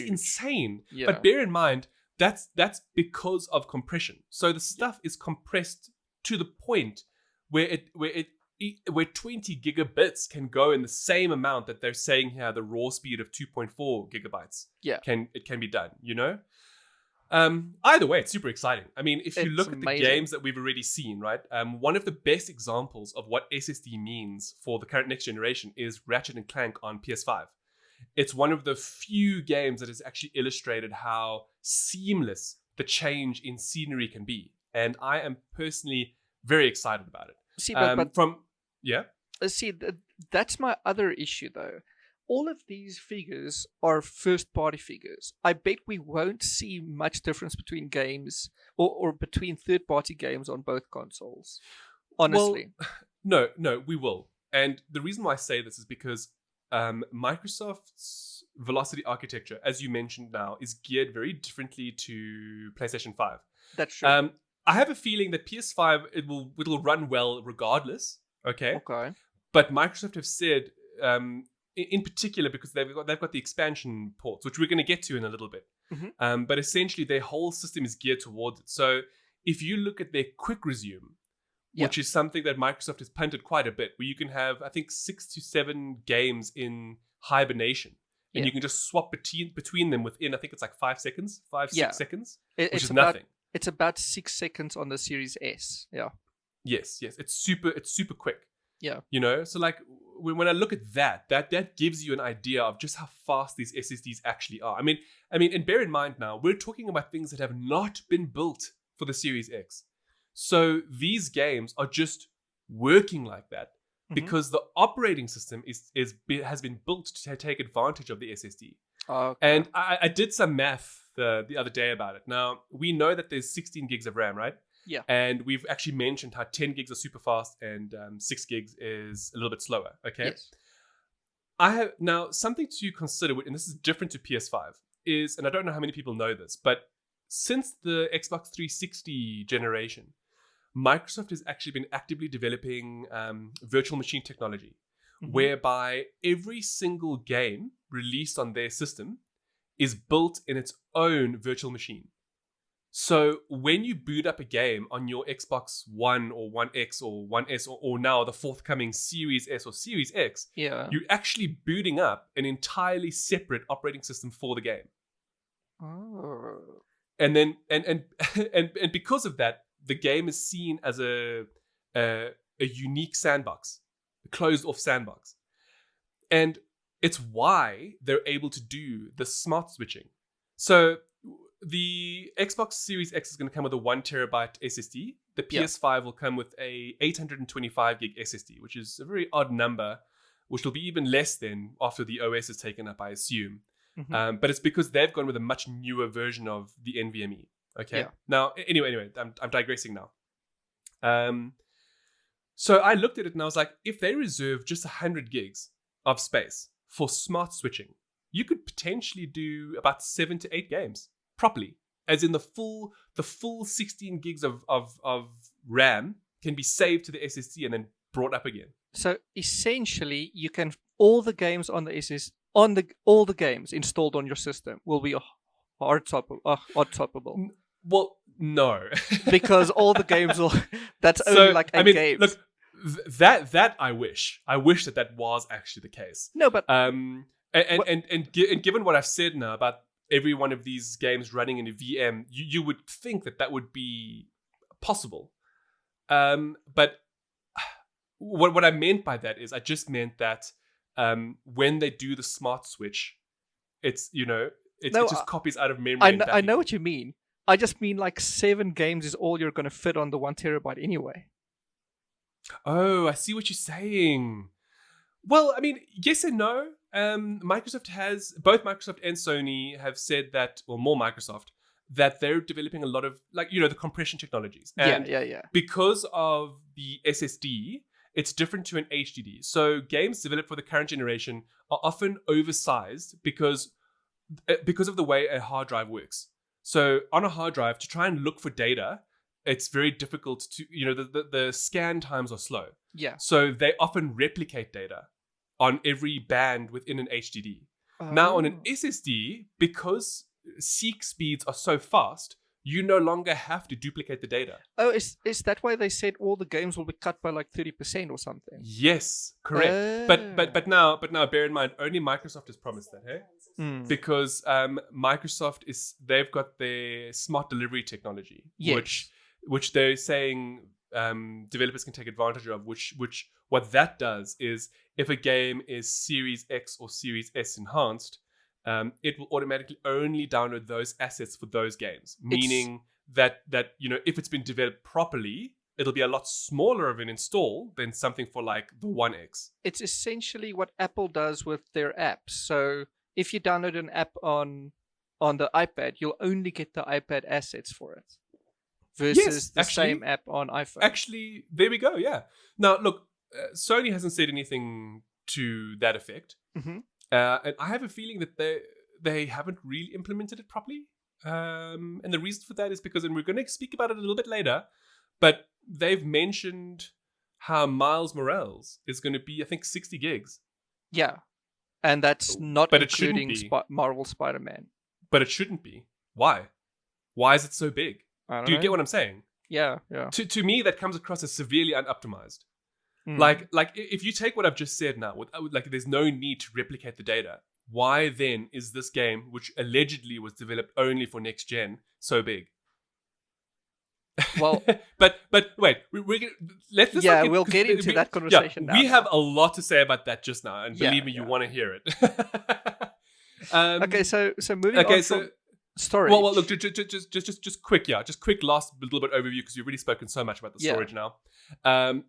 insane. Yeah. But bear in mind, that's because of compression. So the stuff is compressed to the point where 20 gigabits can go in the same amount that they're saying here, the raw speed of 2.4 gigabytes. Can be done, Either way, it's super exciting. I mean, if you look at the games that we've already seen, right? One of the best examples of what SSD means for the current next generation is Ratchet & Clank on PS5. It's one of the few games that has actually illustrated how seamless the change in scenery can be. and I am personally very excited about it. See, that's my other issue though. All of these figures are first-party figures. I bet we won't see much difference between games or between third-party games on both consoles. Honestly. Well, no, we will. And the reason why I say this is because Microsoft's velocity architecture, as you mentioned now, is geared very differently to PlayStation 5. That's true. I have a feeling that PS5, it'll run well regardless. Okay. But Microsoft have said, in particular, because they've got the expansion ports, which we're going to get to in a little bit. Mm-hmm. But essentially, their whole system is geared towards it. So if you look at their quick resume, which is something that Microsoft has punted quite a bit, where you can have, I think, 6 to 7 games in hibernation. And you can just swap between them within, I think it's like 5 seconds, 6 seconds, which is nothing. It's about 6 seconds on the Series S. Yeah. Yes. It's super quick. Yeah. You know, so like when I look at that gives you an idea of just how fast these SSDs actually are. I mean, and bear in mind now, we're talking about things that have not been built for the Series X. So these games are just working like that because the operating system has been built to take advantage of the SSD. Okay. And I did some math the other day about it. Now, we know that there's 16 gigs of RAM, right? Yeah. And we've actually mentioned how 10 gigs are super fast and 6 gigs is a little bit slower. Okay. Yes. I have now something to consider, and this is different to PS5, is, and I don't know how many people know this, but since the Xbox 360 generation, Microsoft has actually been actively developing virtual machine technology, whereby every single game released on their system is built in its own virtual machine. So when you boot up a game on your Xbox One or One X or One S or now the forthcoming Series S or Series X, you're actually booting up an entirely separate operating system for the game. Oh. And then and because of that, the game is seen as a unique sandbox, a closed-off sandbox. And it's why they're able to do the smart switching. So the Xbox Series X is going to come with a 1 terabyte SSD. The PS5 will come with a 825 gig SSD, which is a very odd number, which will be even less than after the OS is taken up, I assume. But it's because they've gone with a much newer version of the NVMe. Okay. Yeah. Now, anyway, I'm digressing now. So I looked at it and I was like, if they reserve just 100 gigs of space for smart switching, you could potentially do about 7 to 8 games properly, as in the full 16 gigs of RAM can be saved to the SSD and then brought up again. So essentially, you can all the games on the SSD all the games installed on your system will be hard swappable. Well, no, because all the games will. That's only like 8 games. Look, that I wish that was actually the case. No, but and given what I've said now about every one of these games running in a VM, you would think that would be possible. But what I meant by that is I just meant that when they do the smart switch, it just copies out of memory. I know what you mean. I just mean like 7 games is all you're going to fit on the 1 terabyte anyway. Oh, I see what you're saying. Well, I mean, yes and no. Both Microsoft and Sony have said that, or more Microsoft, that they're developing a lot of, the compression technologies. And because of the SSD, it's different to an HDD. So games developed for the current generation are often oversized because of the way a hard drive works. So on a hard drive, to try and look for data, it's very difficult to, the scan times are slow. Yeah. So they often replicate data on every band within an HDD. Now on an SSD, because seek speeds are so fast, you no longer have to duplicate the data. Oh, is that why they said all the games will be cut by like 30% or something? Yes, correct. But now bear in mind, only Microsoft has promised that, hey? Because Microsoft they've got their smart delivery technology, which they're saying developers can take advantage of. Which what that does is, if a game is Series X or Series S enhanced, it will automatically only download those assets for those games. Meaning that if it's been developed properly, it'll be a lot smaller of an install than something for like the One X. It's essentially what Apple does with their apps. So if you download an app on the iPad, you'll only get the iPad assets for it. Versus the same app on iPhone. Actually, there we go, yeah. Now, look, Sony hasn't said anything to that effect. Mm-hmm. And I have a feeling that they haven't really implemented it properly. And the reason for that is because, and we're going to speak about it a little bit later, but they've mentioned how Miles Morales is going to be, I think, 60 gigs. Yeah. And that's not but including Marvel Spider-Man. But it shouldn't be. Why? Why is it so big? Do you get what I'm saying? Yeah. To me, that comes across as severely unoptimized. Like if you take what I've just said now, like there's no need to replicate the data. Why then is this game, which allegedly was developed only for next gen, so big? Well, but wait, let's we'll get into that conversation now. We have a lot to say about that just now, and believe me, you want to hear it. Okay, so moving on from storage. Well, look, just quick last little bit overview, because you've already spoken so much about the storage now.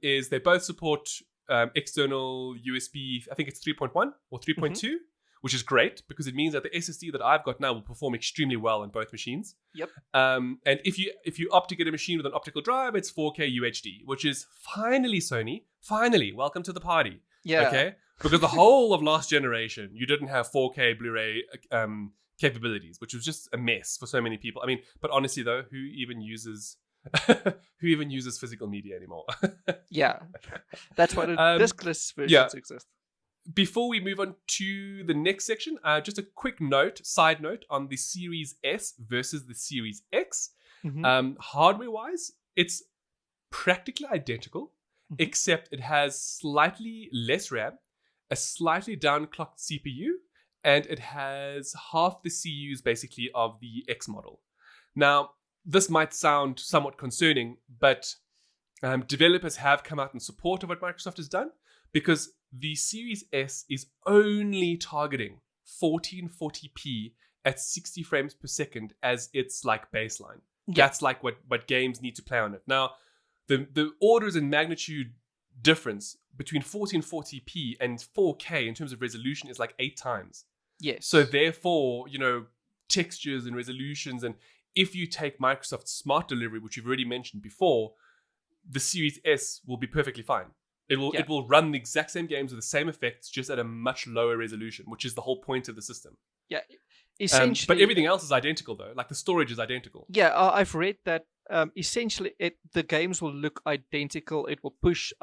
Is they both support external USB, I think it's 3.1 or 3.2, which is great because it means that the SSD that I've got now will perform extremely well on both machines. Yep. And if you opt to get a machine with an optical drive, it's 4K UHD, which is finally, Sony, welcome to the party. Yeah. Okay? Because the whole of last generation, you didn't have 4K Blu-ray capabilities, which was just a mess for so many people. I mean, but honestly though, who even uses physical media anymore? Yeah. That's why the diskless versions exist. Before we move on to the next section, just a quick side note on the Series S versus the Series X. Hardware-wise, it's practically identical, except it has slightly less RAM, a slightly downclocked CPU, and it has half the CUs basically of the X model. Now, this might sound somewhat concerning, but developers have come out in support of what Microsoft has done, because the Series S is only targeting 1440p at 60 frames per second as its like baseline. Yeah. That's like what games need to play on it. Now, the orders and magnitude difference between 1440p and 4K in terms of resolution is like 8 times. Yes. So therefore, textures and resolutions, and if you take Microsoft's smart delivery, which you've already mentioned before, the Series S will be perfectly fine. It will run the exact same games with the same effects, just at a much lower resolution, which is the whole point of the system. Yeah, essentially. But everything else is identical, though. Like the storage is identical. Yeah, I've read that. Essentially, the games will look identical. It will push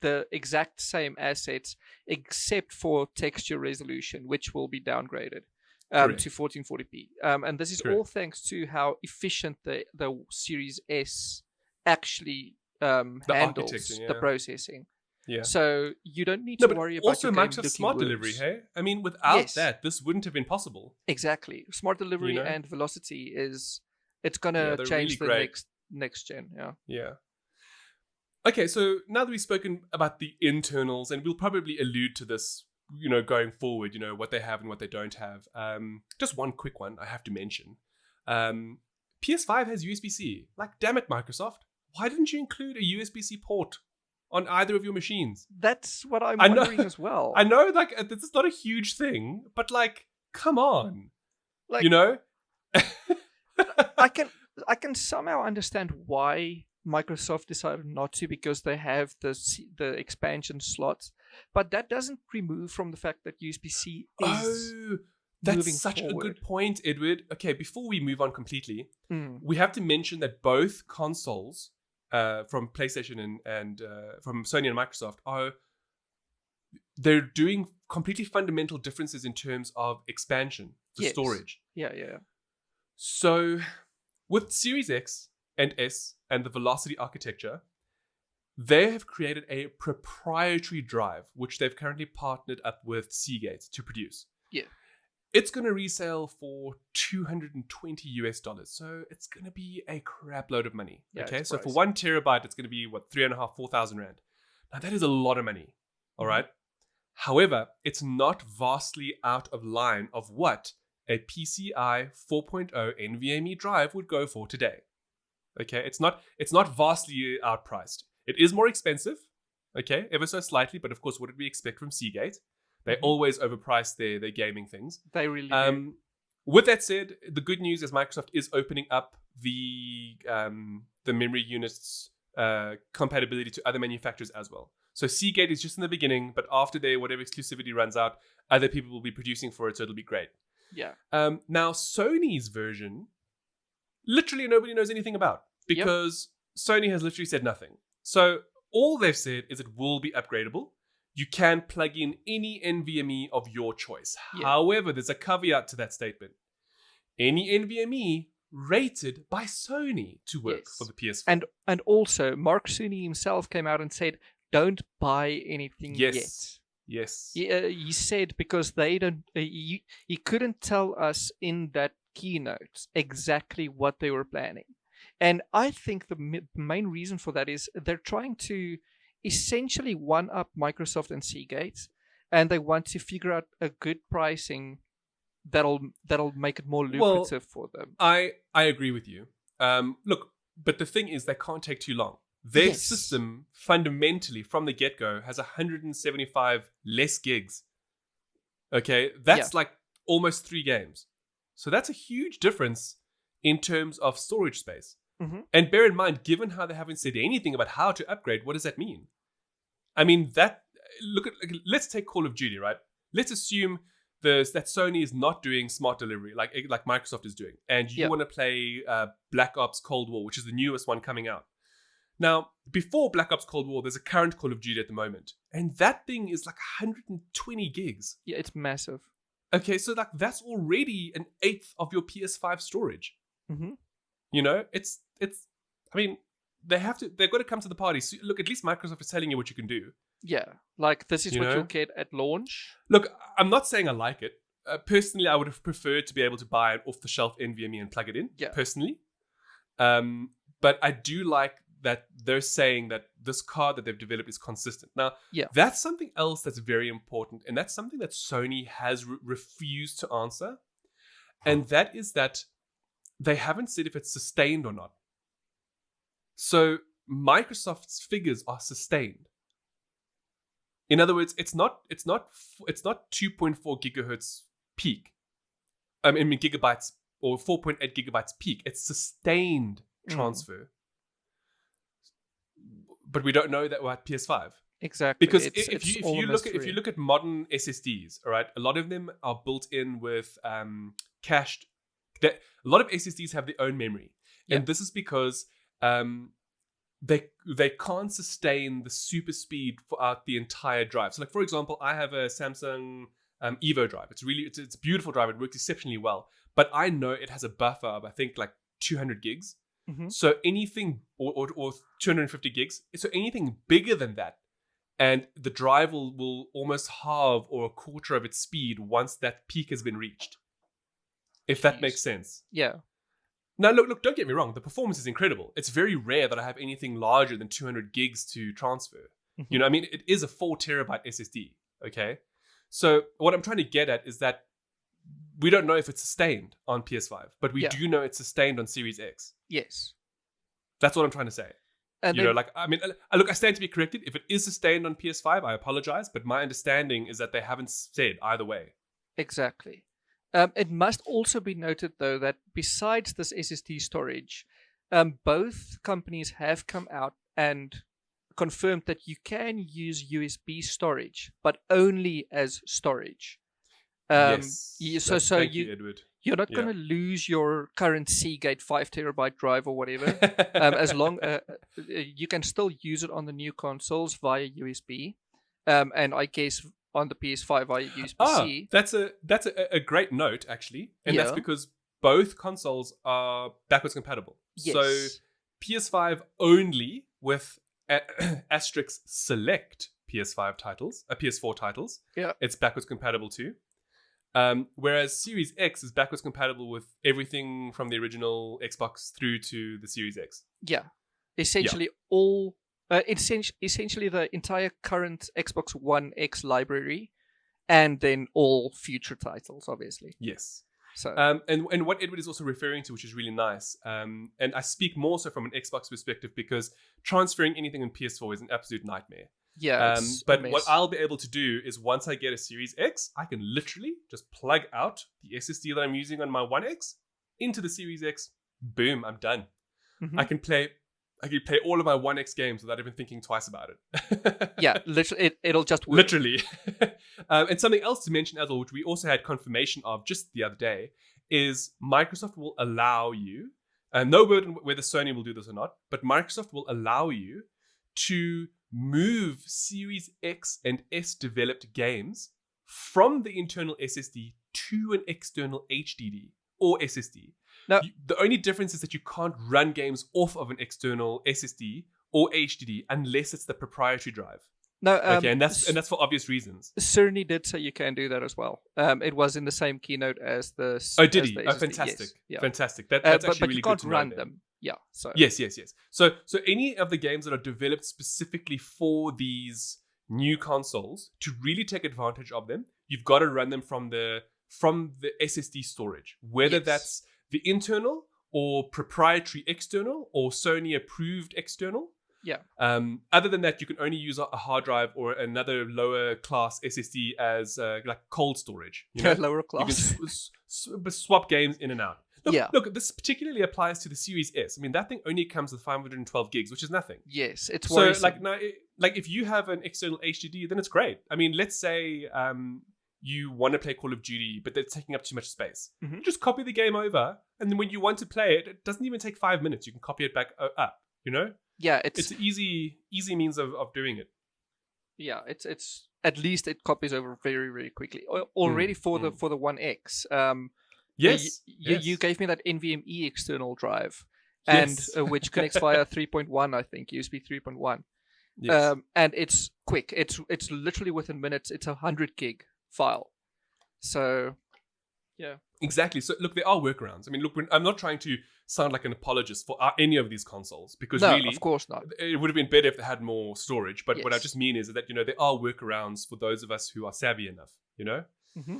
the exact same assets, except for texture resolution, which will be downgraded to 1440p. And this is all thanks to how efficient the Series S actually handles the processing. Yeah. So you don't need to worry about also Microsoft Smart Delivery, hey? I mean, without that, this wouldn't have been possible. Exactly. Smart Delivery and velocity it's gonna change really the next gen. Yeah. Yeah. Okay, so now that we've spoken about the internals, and we'll probably allude to this, going forward, what they have and what they don't have. Just one quick one I have to mention. PS5 has USB-C. Like, damn it, Microsoft. Why didn't you include a USB-C port on either of your machines? That's what I'm wondering as well. I know, like, this is not a huge thing, but, like, come on. Like, I can somehow understand why Microsoft decided not to, because they have the expansion slots, but that doesn't remove from the fact that USB-C is that's such a good point, Edward. Okay, before we move on completely, we have to mention that both consoles from PlayStation and from Sony and Microsoft they're doing completely fundamental differences in terms of expansion, storage. Yeah. So with Series X and S and the Velocity architecture, they have created a proprietary drive, which they've currently partnered up with Seagate to produce. Yeah. It's going to resell for $220. So it's going to be a crap load of money. Yeah, okay. So for 1 terabyte, it's going to be 3,500-4,000 Rand. Now that is a lot of money. All right. However, it's not vastly out of line of what a PCI 4.0 NVMe drive would go for today. Okay, it's not vastly outpriced. It is more expensive, okay, ever so slightly. But of course, what did we expect from Seagate? They always overprice their gaming things. They really do. With that said, the good news is Microsoft is opening up the memory units compatibility to other manufacturers as well. So Seagate is just in the beginning, but after whatever exclusivity runs out, other people will be producing for it, so it'll be great. Yeah. Now Sony's version, literally nobody knows anything about because Sony has literally said nothing. So all they've said is it will be upgradable. You can plug in any NVMe of your choice. Yeah. However, there's a caveat to that statement. Any NVMe rated by Sony to work for the PS5. And also, Mark Cerny himself came out and said, don't buy anything yet. Yes. He said because they don't. He couldn't tell us in that keynote exactly what they were planning. And I think the main reason for that is they're trying to essentially one-up Microsoft and Seagate, and they want to figure out a good pricing that'll make it more lucrative for them. I agree with you. Look, but the thing is they can't take too long. Their system fundamentally from the get-go has 175 less gigs. Okay, that's like almost 3 games. So that's a huge difference in terms of storage space. Mm-hmm. And bear in mind, given how they haven't said anything about how to upgrade, what does that mean? I mean, let's take Call of Duty, right? Let's assume that Sony is not doing smart delivery like Microsoft is doing, and you want to play Black Ops Cold War, which is the newest one coming out. Now, before Black Ops Cold War, there's a current Call of Duty at the moment, and that thing is like 120 gigs. Yeah, it's massive. Okay, so like that's already an eighth of your PS5 storage. Mm-hmm. You know, it's. I mean, they've got to come to the party. So, look, at least Microsoft is telling you what you can do. Yeah, like this is what you'll get at launch. Look, I'm not saying I like it. Personally, I would have preferred to be able to buy an off-the-shelf NVMe and plug it in. Yeah. Personally, but I do like that they're saying that this card that they've developed is consistent. Now, that's something else that's very important, and that's something that Sony has refused to answer, and that is that they haven't said if it's sustained or not. So Microsoft's figures are sustained. In other words, it's not 2.4 gigahertz peak. I mean gigabytes or 4.8 gigabytes peak. It's sustained transfer. But we don't know that about PS5. Exactly. Because if you look at modern SSDs, all right, a lot of them are built in with cached. A lot of SSDs have their own memory, and this is because they can't sustain the super speed throughout the entire drive. So, like for example, I have a Samsung Evo drive. It's a beautiful drive. It works exceptionally well, but I know it has a buffer of I think like 200 gigs. Mm-hmm. So anything or 250 gigs. So anything bigger than that, and the drive will almost halve or a quarter of its speed once that peak has been reached. If that makes sense. Yeah. Now, look, don't get me wrong. The performance is incredible. It's very rare that I have anything larger than 200 gigs to transfer. Mm-hmm. You know, I mean, it is a 4 terabyte SSD, okay? So what I'm trying to get at is that we don't know if it's sustained on PS5, but we do know it's sustained on Series X. Yes. That's what I'm trying to say. And I stand to be corrected. If it is sustained on PS5, I apologize, but my understanding is that they haven't said either way. Exactly. It must also be noted, though, that besides this SSD storage, both companies have come out and confirmed that you can use USB storage, but only as storage. Yes. Thank you, Edward. You're not going to lose your current Seagate 5 terabyte drive or whatever. As long you can still use it on the new consoles via USB, and I guess on the PS5 via USB-C. That's a great note actually, and that's because both consoles are backwards compatible. Yes. So PS5 only with asterisk select PS5 titles, PS4 titles. Yeah, it's backwards compatible too. Whereas Series X is backwards compatible with everything from the original Xbox through to the Series X. Yeah, essentially all. Essentially the entire current Xbox One X library, and then all future titles, obviously. Yes. So and what Edward is also referring to, which is really nice, and I speak more so from an Xbox perspective because transferring anything in PS4 is an absolute nightmare. yeah, But what I'll be able to do is once I get a Series X, I can literally just plug out the SSD that I'm using on my One X into the Series X. Boom, I'm done. Mm-hmm. I can play all of my One X games without even thinking twice about it. Yeah, literally, it'll just work. Literally. And something else to mention as well, which we also had confirmation of just the other day, is Microsoft will allow you, no word on whether Sony will do this or not, but Microsoft will allow you to move Series X and S developed games from the internal SSD to an external HDD or SSD. No. The only difference is that you can't run games off of an external SSD or HDD unless it's the proprietary drive. No, Okay, and that's for obvious reasons. Cerny did say you can do that as well. It was in the same keynote as the. Oh, did he? The Oh, SSD. fantastic! Yes. Yeah. Fantastic. That's actually but really you can't good to run know them. Yeah. So yes. So any of the games that are developed specifically for these new consoles, to really take advantage of them, you've got to run them from the SSD storage, whether that's the internal or proprietary external or Sony approved external. Yeah. Other than that, you can only use a hard drive or another lower class SSD as like cold storage. You know? Lower class. You can swap games in and out. Look, this particularly applies to the Series S. I mean, that thing only comes with 512 gigs, which is nothing. Yes, it's so worrisome. like if you have an external HDD, then it's great. I mean, let's say you want to play Call of Duty, but they're taking up too much space. Mm-hmm. Just copy the game over, and then when you want to play it, it doesn't even take 5 minutes. You can copy it back up. You know? Yeah, it's an easy means of doing it. Yeah, it's at least it copies over very, very quickly. Already for the One X. Yes. You gave me that NVMe external drive, and which connects via 3.1, I think, USB 3.1. Yes. And it's quick. It's literally within minutes. It's 100 gig file. So, yeah. Exactly. So look, there are workarounds. I mean, look, I'm not trying to sound like an apologist for any of these consoles because no, really, of course not. It would have been better if they had more storage. But yes. what I just mean is that there are workarounds for those of us who are savvy enough. Mm-hmm.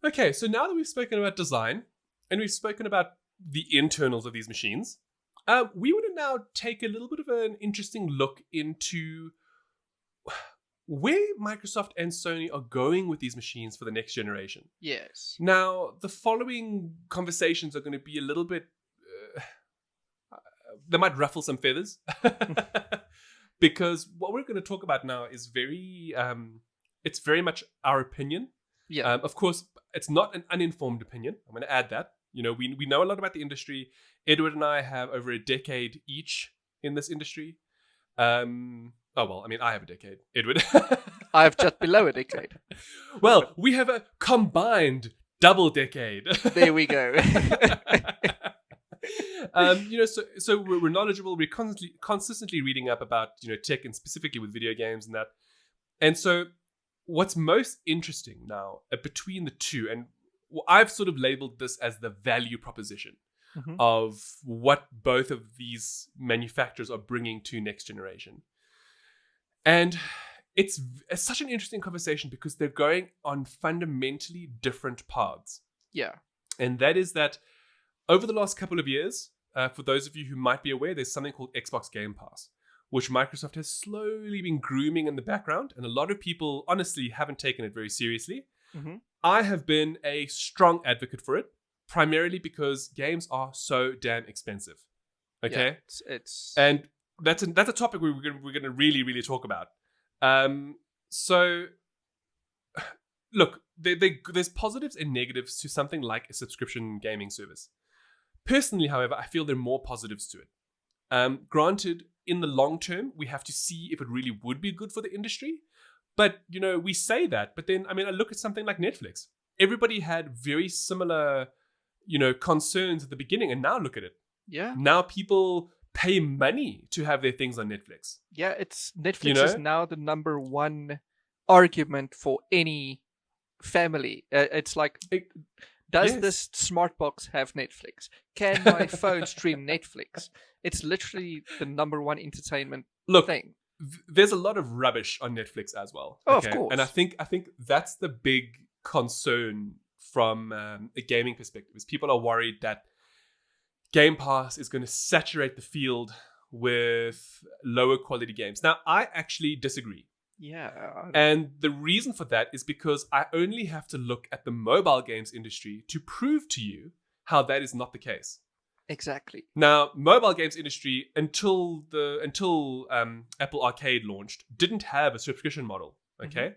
Okay, so now that we've spoken about design and we've spoken about the internals of these machines, we want to now take a little bit of an interesting look into where Microsoft and Sony are going with these machines for the next generation. Yes. Now, the following conversations are going to be a little bit... they might ruffle some feathers. Because what we're going to talk about now is it's very much our opinion. Yeah. Of course, it's not an uninformed opinion. I'm going to add that. We know a lot about the industry. Edward and I have over a decade each in this industry. I have a decade. Edward. I have just below a decade. Well, we have a combined double decade. There we go. So we're knowledgeable. We're consistently reading up about tech and specifically with video games and that. And so, what's most interesting now between the two, and I've sort of labeled this as the value proposition of what both of these manufacturers are bringing to next generation. And it's such an interesting conversation because they're going on fundamentally different paths. Yeah. And that is that over the last couple of years, for those of you who might be aware, there's something called Xbox Game Pass, which Microsoft has slowly been grooming in the background. And a lot of people, honestly, haven't taken it very seriously. Mm-hmm. I I have been a strong advocate for it, primarily because games are so damn expensive. Okay? Yeah, it's... And that's a topic we're going to really, really talk about. So, look, there's positives and negatives to something like a subscription gaming service. Personally, however, I feel there are more positives to it. Granted, in the long term, we have to see if it really would be good for the industry. But, we say that. But then, I look at something like Netflix. Everybody had very similar, concerns at the beginning. And now look at it. Yeah. Now people pay money to have their things on Netflix. Yeah, it's Netflix is now the number one argument for any family. It's like, does this smart box have Netflix? Can my phone stream Netflix? It's literally the number one entertainment thing. There's a lot of rubbish on Netflix as well. Oh, of course. And I think that's the big concern from a gaming perspective is people are worried that Game Pass is going to saturate the field with lower quality games. Now, I actually disagree. Yeah. And the reason for that is because I only have to look at the mobile games industry to prove to you how that is not the case. Exactly. Now, mobile games industry until Apple Arcade launched didn't have a subscription model. Okay,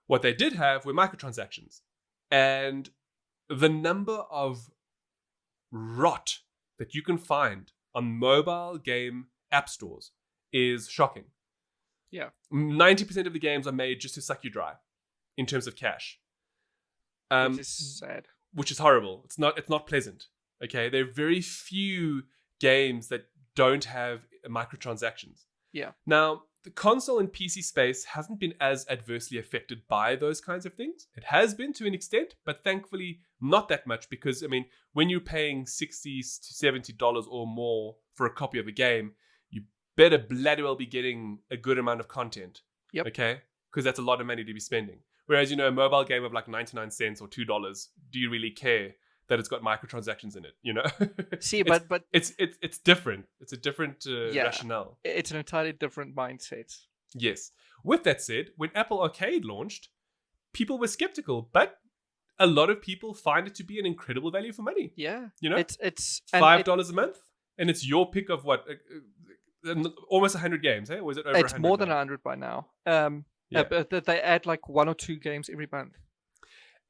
what they did have were microtransactions, and the number of rot that you can find on mobile game app stores is shocking. Yeah, 90% of the games are made just to suck you dry, in terms of cash. Which is sad. Which is horrible. It's not pleasant. Okay, there are very few games that don't have microtransactions. Yeah. Now, the console and PC space hasn't been as adversely affected by those kinds of things. It has been to an extent, but thankfully not that much because, I mean, when you're paying $60 to $70 or more for a copy of a game, you better bloody well be getting a good amount of content. Yep. Okay? Because that's a lot of money to be spending. Whereas, a mobile game of like 99 cents or $2, do you really care that it's got microtransactions in it, See, but it's different. It's a different rationale. It's an entirely different mindset. Yes. With that said, when Apple Arcade launched, people were skeptical, but a lot of people find it to be an incredible value for money. Yeah. It's $5 a month, and it's your pick of what? Almost 100 games, eh? Or is it over 100? It's more than 100 by now. But they add like 1 or 2 games every month.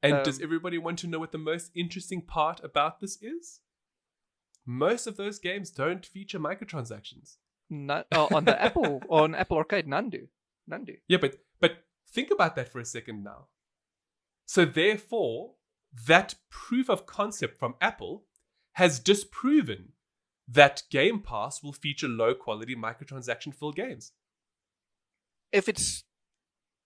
And does everybody want to know what the most interesting part about this is? Most of those games don't feature microtransactions. On the on Apple Arcade, none do. Yeah, but think about that for a second now. So therefore, that proof of concept from Apple has disproven that Game Pass will feature low quality microtransaction filled games. If it's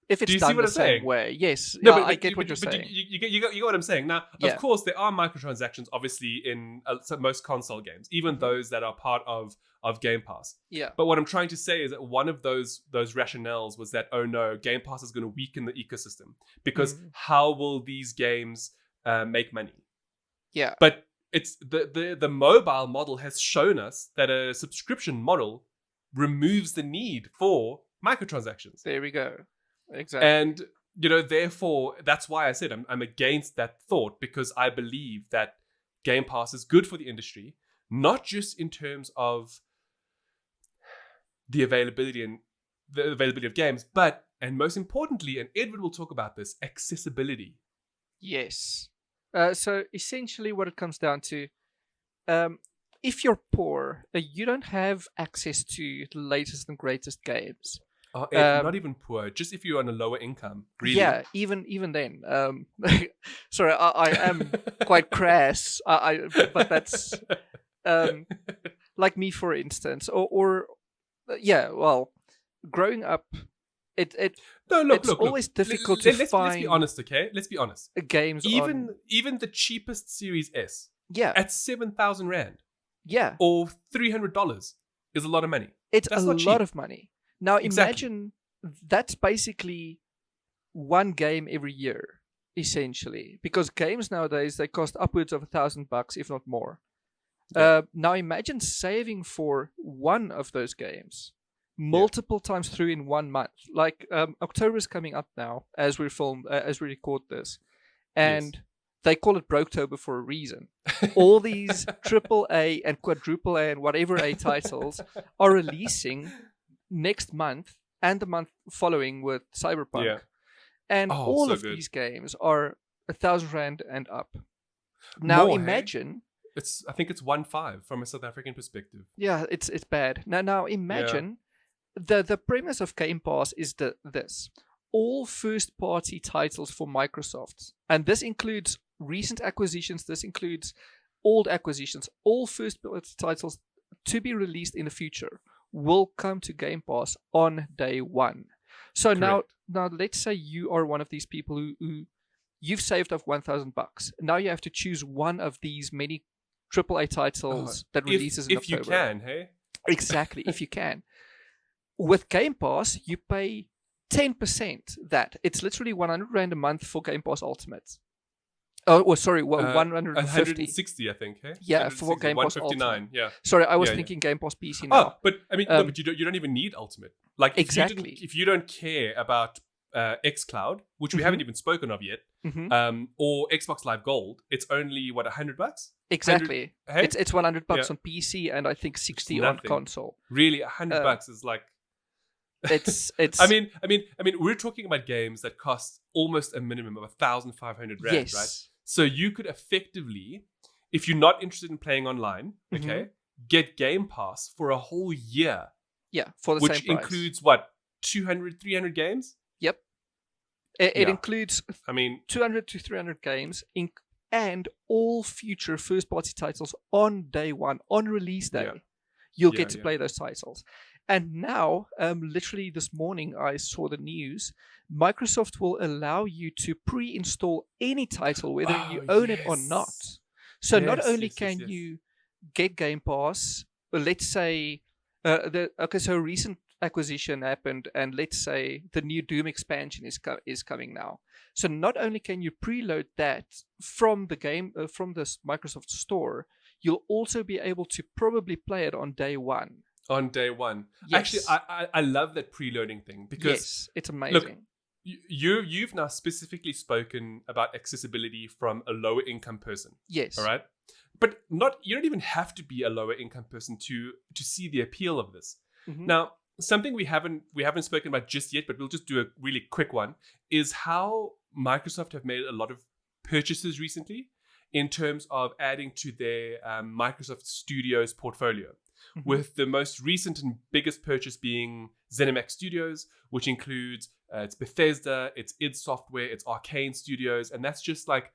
Do you done see what the I'm same saying? way, yes. No, I get what you're saying. You get what I'm saying. Now, of course, there are microtransactions, obviously, in most console games, even those that are part of Game Pass. Yeah. But what I'm trying to say is that one of those rationales was that, oh no, Game Pass is going to weaken the ecosystem because how will these games make money? Yeah. But it's the mobile model has shown us that a subscription model removes the need for microtransactions. There we go. Exactly. And, therefore, that's why I said I'm against that thought, because I believe that Game Pass is good for the industry, not just in terms of the availability of games, but, and most importantly, and Edward will talk about this, accessibility. Yes. So essentially what it comes down to, if you're poor, you don't have access to the latest and greatest games. Not even poor, just if you're on a lower income, really. Yeah, even then. Sorry, I am quite crass. But that's like me, for instance, or well, growing up, it's always difficult to find. Let's be honest, okay? Let's be honest. Games, even the cheapest Series S, at 7,000 rand, or $300 is a lot of money. That's a lot of money. Now imagine that's basically one game every year, essentially, because games nowadays they cost upwards of $1,000, if not more. Yeah. Now imagine saving for one of those games multiple times through in 1 month. Like October is coming up now as we record this, and they call it Broketober for a reason. All these AAA and quadruple A and whatever A titles are releasing next month and the month following with Cyberpunk, and all of these games are 1,000 rand and up. Now imagine, I think it's 1.5 from a South African perspective. Yeah, it's bad. Now imagine the premise of Game Pass is this: all first party titles for Microsoft, and this includes recent acquisitions, this includes old acquisitions, all first party titles to be released in the future will come to Game Pass on day one. So now let's say you are one of these people who you've saved up $1,000. Now you have to choose one of these many AAA titles that releases in October. If you can, hey? Exactly, if you can. With Game Pass, you pay 10% that. It's literally 100 rand a month for Game Pass Ultimate. Oh, well, sorry, 150. 160, I think. Hey? Yeah, for Game Pass 159, Ultimate. yeah. Sorry, I was thinking Game Pass PC now. Oh, but I mean, no, but you don't even need Ultimate. Like, if you don't care about xCloud, which we haven't even spoken of yet, or Xbox Live Gold, it's only what, $100? Exactly. Hey? It's $100 on PC and I think 60 on console. Really, $100 is like. It's. I mean, we're talking about games that cost almost a minimum of 1,500 rand, yes. right? So you could effectively, if you're not interested in playing online, get Game Pass for a whole year. Yeah, for the same price. Which includes what, 200, 300 games? Yep. It includes 200 to 300 games and all future first-party titles on day one, on release day. Yeah. You'll get to play those titles. And now, literally this morning, I saw the news. Microsoft will allow you to pre-install any title, whether you own it or not. So not only can you get Game Pass, but let's say, so a recent acquisition happened, and let's say the new Doom expansion is coming now. So not only can you preload that from the game, from this Microsoft Store, you'll also be able to probably play it on day one. On day one. Yes. Actually, I love that preloading thing because it's amazing. Look, you've now specifically spoken about accessibility from a lower income person. Yes. All right. But you don't even have to be a lower income person to see the appeal of this. Now, something we haven't spoken about just yet, but we'll just do a really quick one, is how Microsoft have made a lot of purchases recently in terms of adding to their Microsoft Studios portfolio. With the most recent and biggest purchase being ZeniMax Studios, which includes it's Bethesda, it's id Software, it's Arcane Studios, and that's just like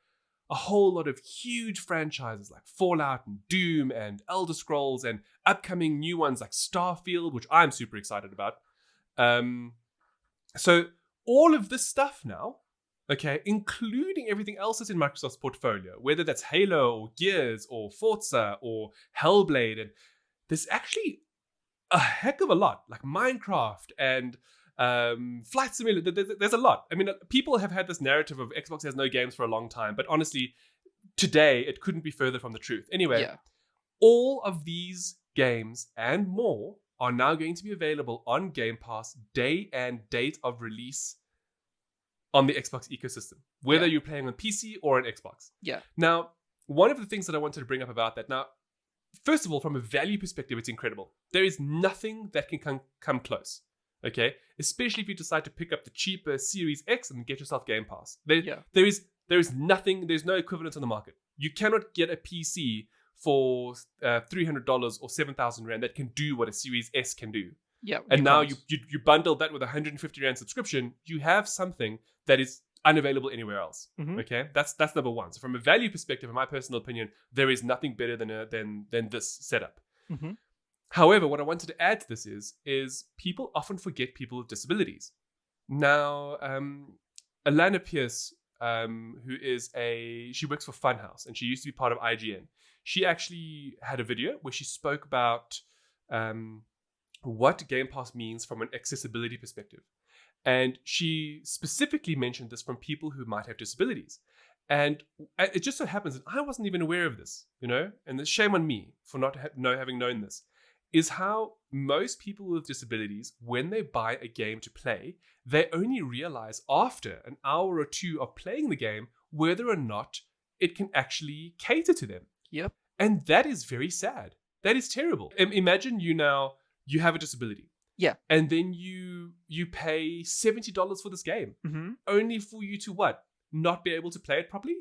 a whole lot of huge franchises like Fallout and Doom and Elder Scrolls and upcoming new ones like Starfield, which I'm super excited about. So all of this stuff now, okay, including everything else that's in Microsoft's portfolio, whether that's Halo or Gears or Forza or Hellblade, and there's actually a heck of a lot, like Minecraft and Flight Simulator. There's a lot. I mean, people have had this narrative of Xbox has no games for a long time, but honestly, today it couldn't be further from the truth. Anyway, all of these games and more are now going to be available on Game Pass day and date of release on the Xbox ecosystem, whether you're playing on PC or on Xbox. Yeah. Now, one of the things that I wanted to bring up about that now, first of all, from a value perspective, it's incredible. There is nothing that can come close, okay? Especially if you decide to pick up the cheaper Series X and get yourself Game Pass. There is nothing, there's no equivalent on the market. You cannot get a PC for $300 or 7,000 Rand that can do what a Series S can do. Yeah. And now you bundle that with a 150 Rand subscription, you have something that is unavailable anywhere else. Okay, that's number one. So from a value perspective, in my personal opinion, there is nothing better than this setup. However, what I wanted to add to this is people often forget people with disabilities. Now, Alana Pierce, she works for Funhouse and she used to be part of IGN. She actually had a video where she spoke about what Game Pass means from an accessibility perspective. And she specifically mentioned this from people who might have disabilities. And it just so happens that I wasn't even aware of this, and the shame on me for not having known this, is how most people with disabilities, when they buy a game to play, they only realize after an hour or two of playing the game whether or not it can actually cater to them. Yep. And that is very sad. That is terrible. Imagine you have a disability. Yeah. And then you pay $70 for this game, only for you to what? Not be able to play it properly?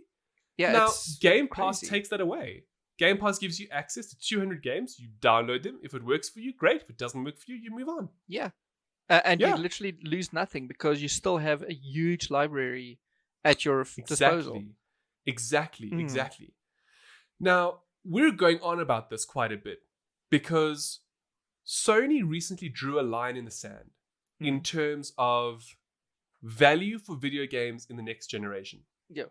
Yeah. Now, Game Pass takes that away. Game Pass gives you access to 200 games. You download them. If it works for you, great. If it doesn't work for you, you move on. Yeah. And you literally lose nothing because you still have a huge library at your disposal. Exactly. Now, we're going on about this quite a bit because Sony recently drew a line in the sand in terms of value for video games in the next generation. Yeah.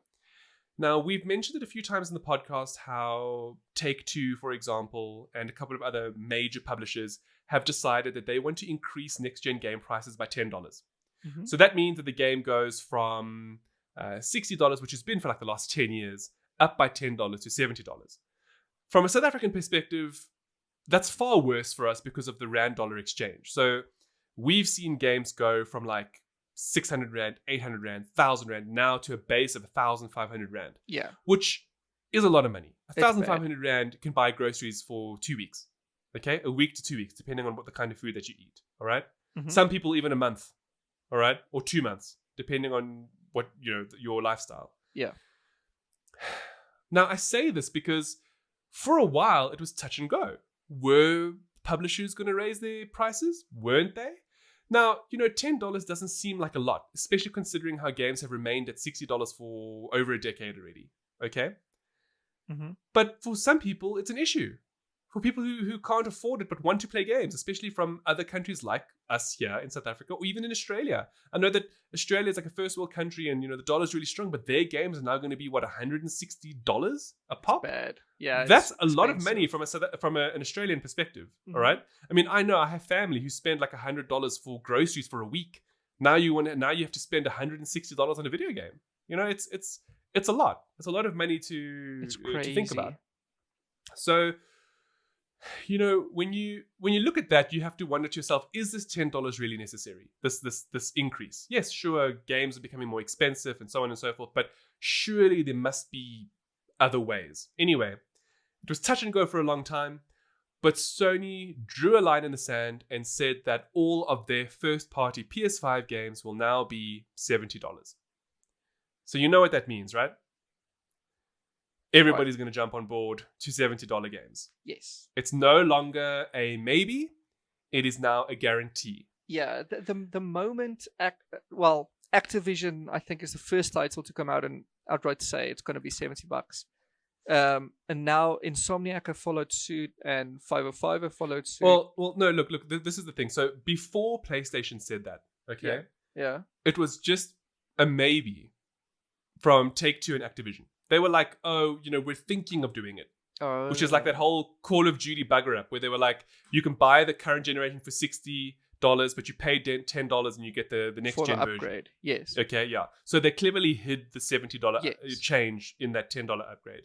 Now, we've mentioned it a few times in the podcast how Take-Two, for example, and a couple of other major publishers have decided that they want to increase next-gen game prices by $10. So that means that the game goes from $60, which has been for like the last 10 years, up by $10 to $70. From a South African perspective, that's far worse for us because of the rand-dollar exchange. So we've seen games go from like 600 rand, 800 rand, 1,000 rand, now to a base of 1,500 rand. Yeah. Which is a lot of money. 1,500 rand can buy groceries for 2 weeks. Okay? A week to 2 weeks, depending on what the kind of food that you eat. All right? Mm-hmm. Some people even a month. All right? Or 2 months, depending on what, your lifestyle. Yeah. Now, I say this because for a while, it was touch and go. Were publishers going to raise their prices? Weren't they? Now, $10 doesn't seem like a lot, especially considering how games have remained at $60 for over a decade already. Okay? Mm-hmm. But for some people, it's an issue. For people who can't afford it but want to play games, especially from other countries like us here in South Africa or even in Australia. I know that Australia is like a first world country and, the dollar's really strong, but their games are now going to be, $160 a pop? Bad. Yeah. That's a lot of money from an Australian perspective, Mm-hmm. all right? I mean, I know I have family who spend like $100 for groceries for a week. Now you have to spend $160 on a video game. It's a lot. It's a lot of money to think about. So, when you look at that, you have to wonder to yourself, is this $10 really necessary? This increase? Yes, sure, games are becoming more expensive and so on and so forth, but surely there must be other ways. Anyway, it was touch and go for a long time, but Sony drew a line in the sand and said that all of their first-party PS5 games will now be $70. So you know what that means, right? Everybody's going to jump on board to $70 games. Yes. It's no longer a maybe. It is now a guarantee. Yeah. The moment... Activision, I think, is the first title to come out and outright say it's going to be $70. And now Insomniac have followed suit and 505 have followed suit. Well, no, look, this is the thing. So before PlayStation said that, okay? Yeah. It was just a maybe from Take-Two and Activision. They were like, we're thinking of doing it. Oh, which is like that whole Call of Duty bugger up where they were like, you can buy the current generation for $60, but you pay $10 and you get the next gen version. Upgrade. Yes. Okay, yeah. So they cleverly hid the $70 yes. change in that $10 upgrade.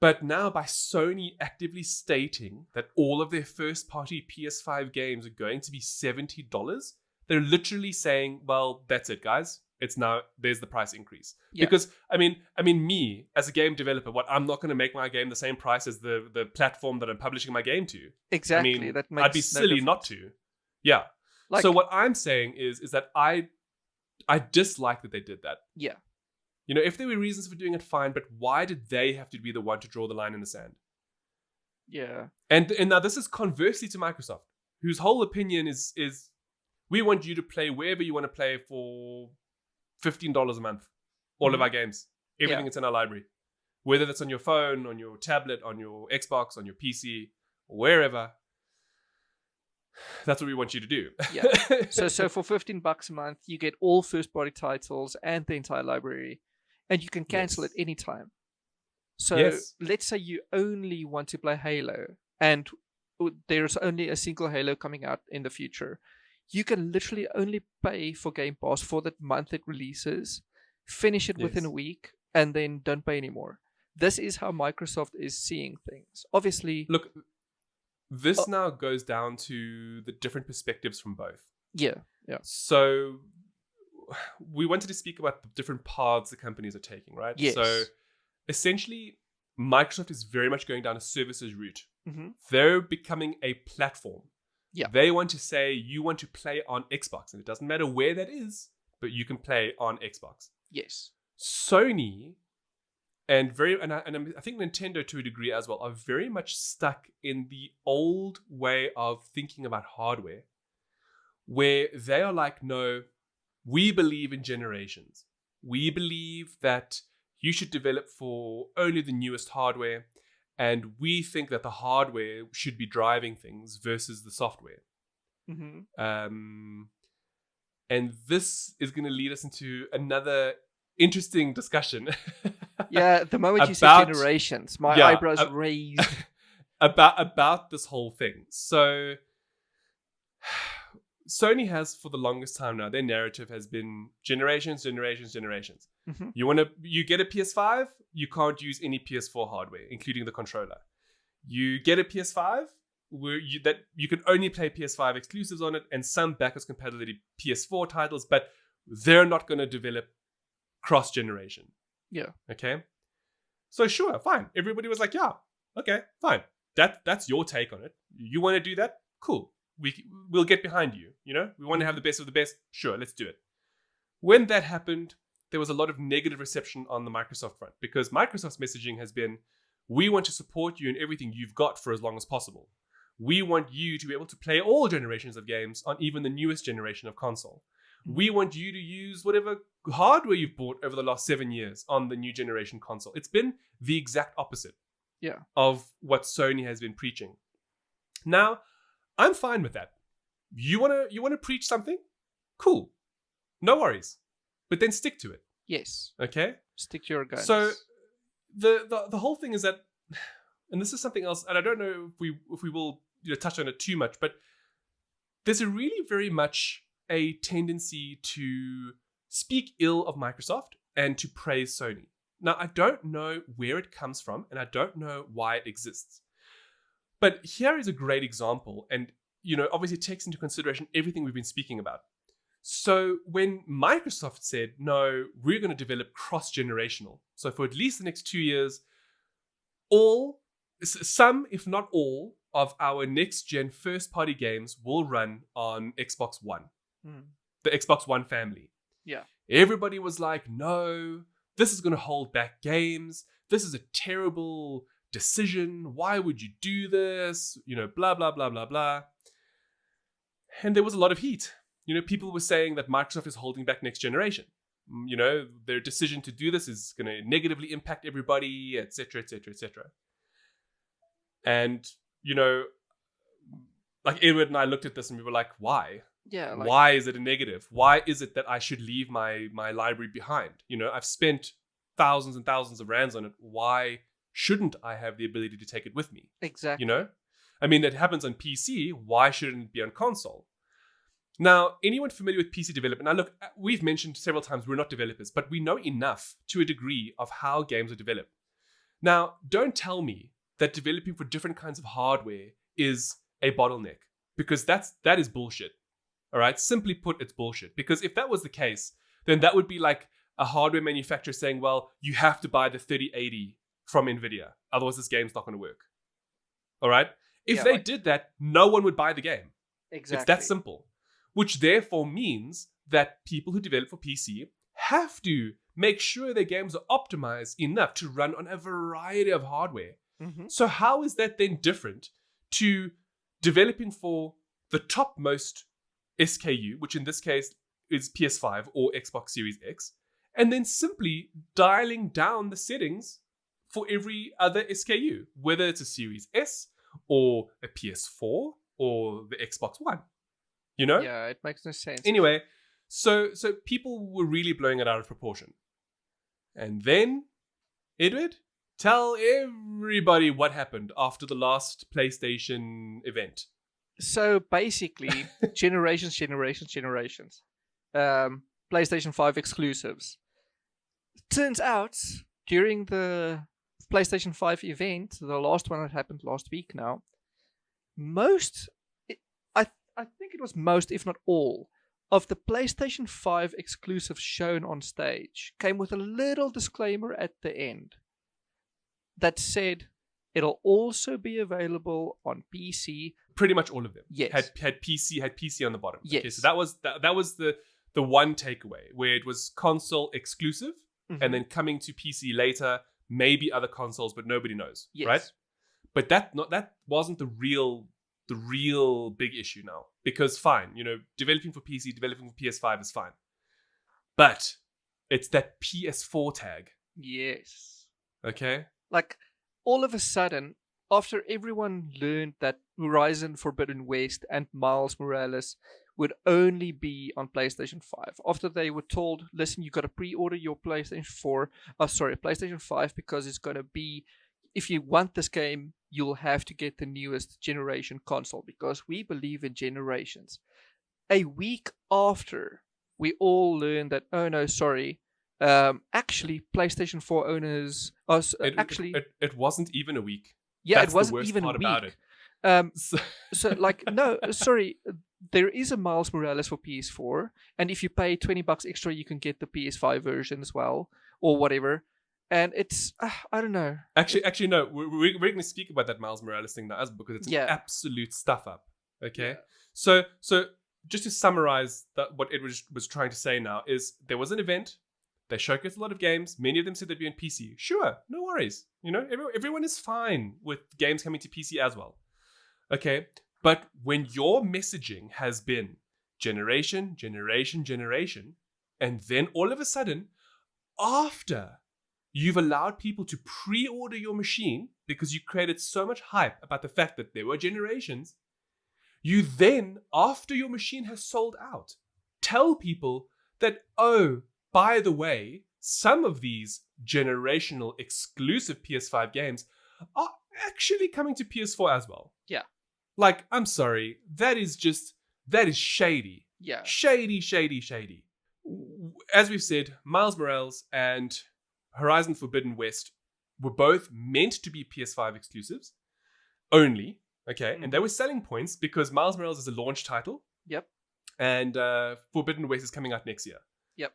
But now by Sony actively stating that all of their first-party PS5 games are going to be $70, they're literally saying, well, that's it, guys. It's now, there's the price increase. Yeah. Because, I mean, me, as a game developer, I'm not going to make my game the same price as the platform that I'm publishing my game to. Exactly. I mean, that makes I'd be silly not to. Yeah. So what I'm saying is that I dislike that they did that. Yeah. If there were reasons for doing it, fine, but why did they have to be the one to draw the line in the sand? Yeah. And now this is conversely to Microsoft, whose whole opinion is we want you to play wherever you want to play for $15 a month. All of our games. Everything that's in our library. Whether that's on your phone, on your tablet, on your Xbox, on your PC, or wherever. That's what we want you to do. Yeah. So for $15 a month, you get all first-party titles and the entire library, and you can cancel at any time. So let's say you only want to play Halo, and there's only a single Halo coming out in the future. You can literally only pay for Game Pass for that month it releases, finish it within a week, and then don't pay anymore. This is how Microsoft is seeing things. Obviously, look. This now goes down to the different perspectives from both. Yeah. So we wanted to speak about the different paths the companies are taking, right? Yes. So essentially, Microsoft is very much going down a services route. Mm-hmm. They're becoming a platform. Yeah. They want to say you want to play on Xbox, and it doesn't matter where that is, but you can play on Xbox. Yes. Sony and I think Nintendo to a degree as well are very much stuck in the old way of thinking about hardware, where they are like, no, we believe in generations. We believe that you should develop for only the newest hardware, and we think that the hardware should be driving things versus the software. Mm-hmm. And this is going to lead us into another interesting discussion. Yeah, the moment you said generations, my eyebrows raised. about this whole thing. So Sony has for the longest time now, their narrative has been generations. Mm-hmm. You get a PS5, you can't use any PS4 hardware, including the controller. You get a PS5, you can only play PS5 exclusives on it and some backwards compatibility PS4 titles, but they're not going to develop cross-generation. Yeah. Okay. So sure, fine. Everybody was like, yeah, okay, fine. That's your take on it. You want to do that? Cool. We'll get behind you. You know, we want to have the best of the best. Sure, let's do it. When that happened, there was a lot of negative reception on the Microsoft front because Microsoft's messaging has been, we want to support you in everything you've got for as long as possible. We want you to be able to play all generations of games on even the newest generation of console. We want you to use whatever hardware you've bought over the last 7 years on the new generation console. It's been the exact opposite of what Sony has been preaching. Now, I'm fine with that. You wanna preach something? Cool. No worries. But then stick to it. Yes. Okay? Stick to your guns. So the whole thing is that, and this is something else, and I don't know if we will touch on it too much, but there's a really very much a tendency to speak ill of Microsoft and to praise Sony. Now, I don't know where it comes from, and I don't know why it exists. But here is a great example, and obviously it takes into consideration everything we've been speaking about. So when Microsoft said, no, we're going to develop cross-generational. So for at least the next 2 years, some, if not all, of our next-gen first-party games will run on Xbox One. The Xbox One family. Yeah. Everybody was like, no, this is going to hold back games. This is a terrible decision. Why would you do this? Blah, blah, blah, blah, blah. And there was a lot of heat. People were saying that Microsoft is holding back next generation. Their decision to do this is going to negatively impact everybody, etc., etc., etc. And, like Edward and I looked at this and we were like, why? Yeah. Why is it a negative? Why is it that I should leave my library behind? I've spent thousands and thousands of rands on it. Why shouldn't I have the ability to take it with me? Exactly. I mean, it happens on PC. Why shouldn't it be on console? Now, anyone familiar with PC development? Now, look, we've mentioned several times we're not developers, but we know enough to a degree of how games are developed. Now, don't tell me that developing for different kinds of hardware is a bottleneck, because that is bullshit. All right? Simply put, it's bullshit. Because if that was the case, then that would be like a hardware manufacturer saying, well, you have to buy the 3080 from NVIDIA. Otherwise, this game's not going to work. All right? If they did that, no one would buy the game. Exactly. It's that simple. Which therefore means that people who develop for PC have to make sure their games are optimized enough to run on a variety of hardware. Mm-hmm. So how is that then different to developing for the topmost SKU, which in this case is PS5 or Xbox Series X, and then simply dialing down the settings for every other SKU, whether it's a Series S or a PS4 or the Xbox One? Yeah, it makes no sense. Anyway, so people were really blowing it out of proportion. And then, Edward, tell everybody what happened after the last PlayStation event. So basically, generations. PlayStation 5 exclusives. Turns out, during the PlayStation 5 event, the last one that happened last week now, I think it was most, if not all, of the PlayStation 5 exclusives shown on stage came with a little disclaimer at the end that said it'll also be available on PC. Pretty much all of them. Yes. Had PC on the bottom. Yes. Okay, so that was the one takeaway, where it was console exclusive, and then coming to PC later, maybe other consoles, but nobody knows. Yes. Right? But that wasn't the real big issue now, because fine, developing for PC, developing for PS5 is fine, but it's that PS4 tag. Yes. Okay. Like, all of a sudden, after everyone learned that Horizon Forbidden West and Miles Morales would only be on PlayStation 5, after they were told, listen, you got to pre-order your PlayStation 5, because it's going to be, if you want this game, you'll have to get the newest generation console, because we believe in generations. a week after we all learned that, oh no, sorry, actually PlayStation 4 owners it wasn't even a week. Yeah, That's it wasn't the worst even part a week. about it. So like, no, sorry, there is a Miles Morales for PS4, and if you pay $20 extra, you can get the PS5 version as well, or whatever. And it's, I don't know. Actually, no. We're going to speak about that Miles Morales thing now, because it's an absolute stuff up. Okay, so just to summarize what Edward was trying to say now is there was an event. They showcased a lot of games. Many of them said they'd be on PC. Sure, no worries. You know, everyone is fine with games coming to PC as well. Okay, but when your messaging has been generation, and then all of a sudden, after you've allowed people to pre-order your machine because you created so much hype about the fact that there were generations, you then, after your machine has sold out, tell people that, oh, by the way, some of these generational exclusive PS5 games are actually coming to PS4 as well. Yeah. Like, I'm sorry, that is shady. Yeah. Shady. As we've said, Miles Morales and Horizon Forbidden West were both meant to be PS5 exclusives only, okay? And they were selling points because Miles Morales is a launch title. Yep. And Forbidden West is coming out next year. Yep.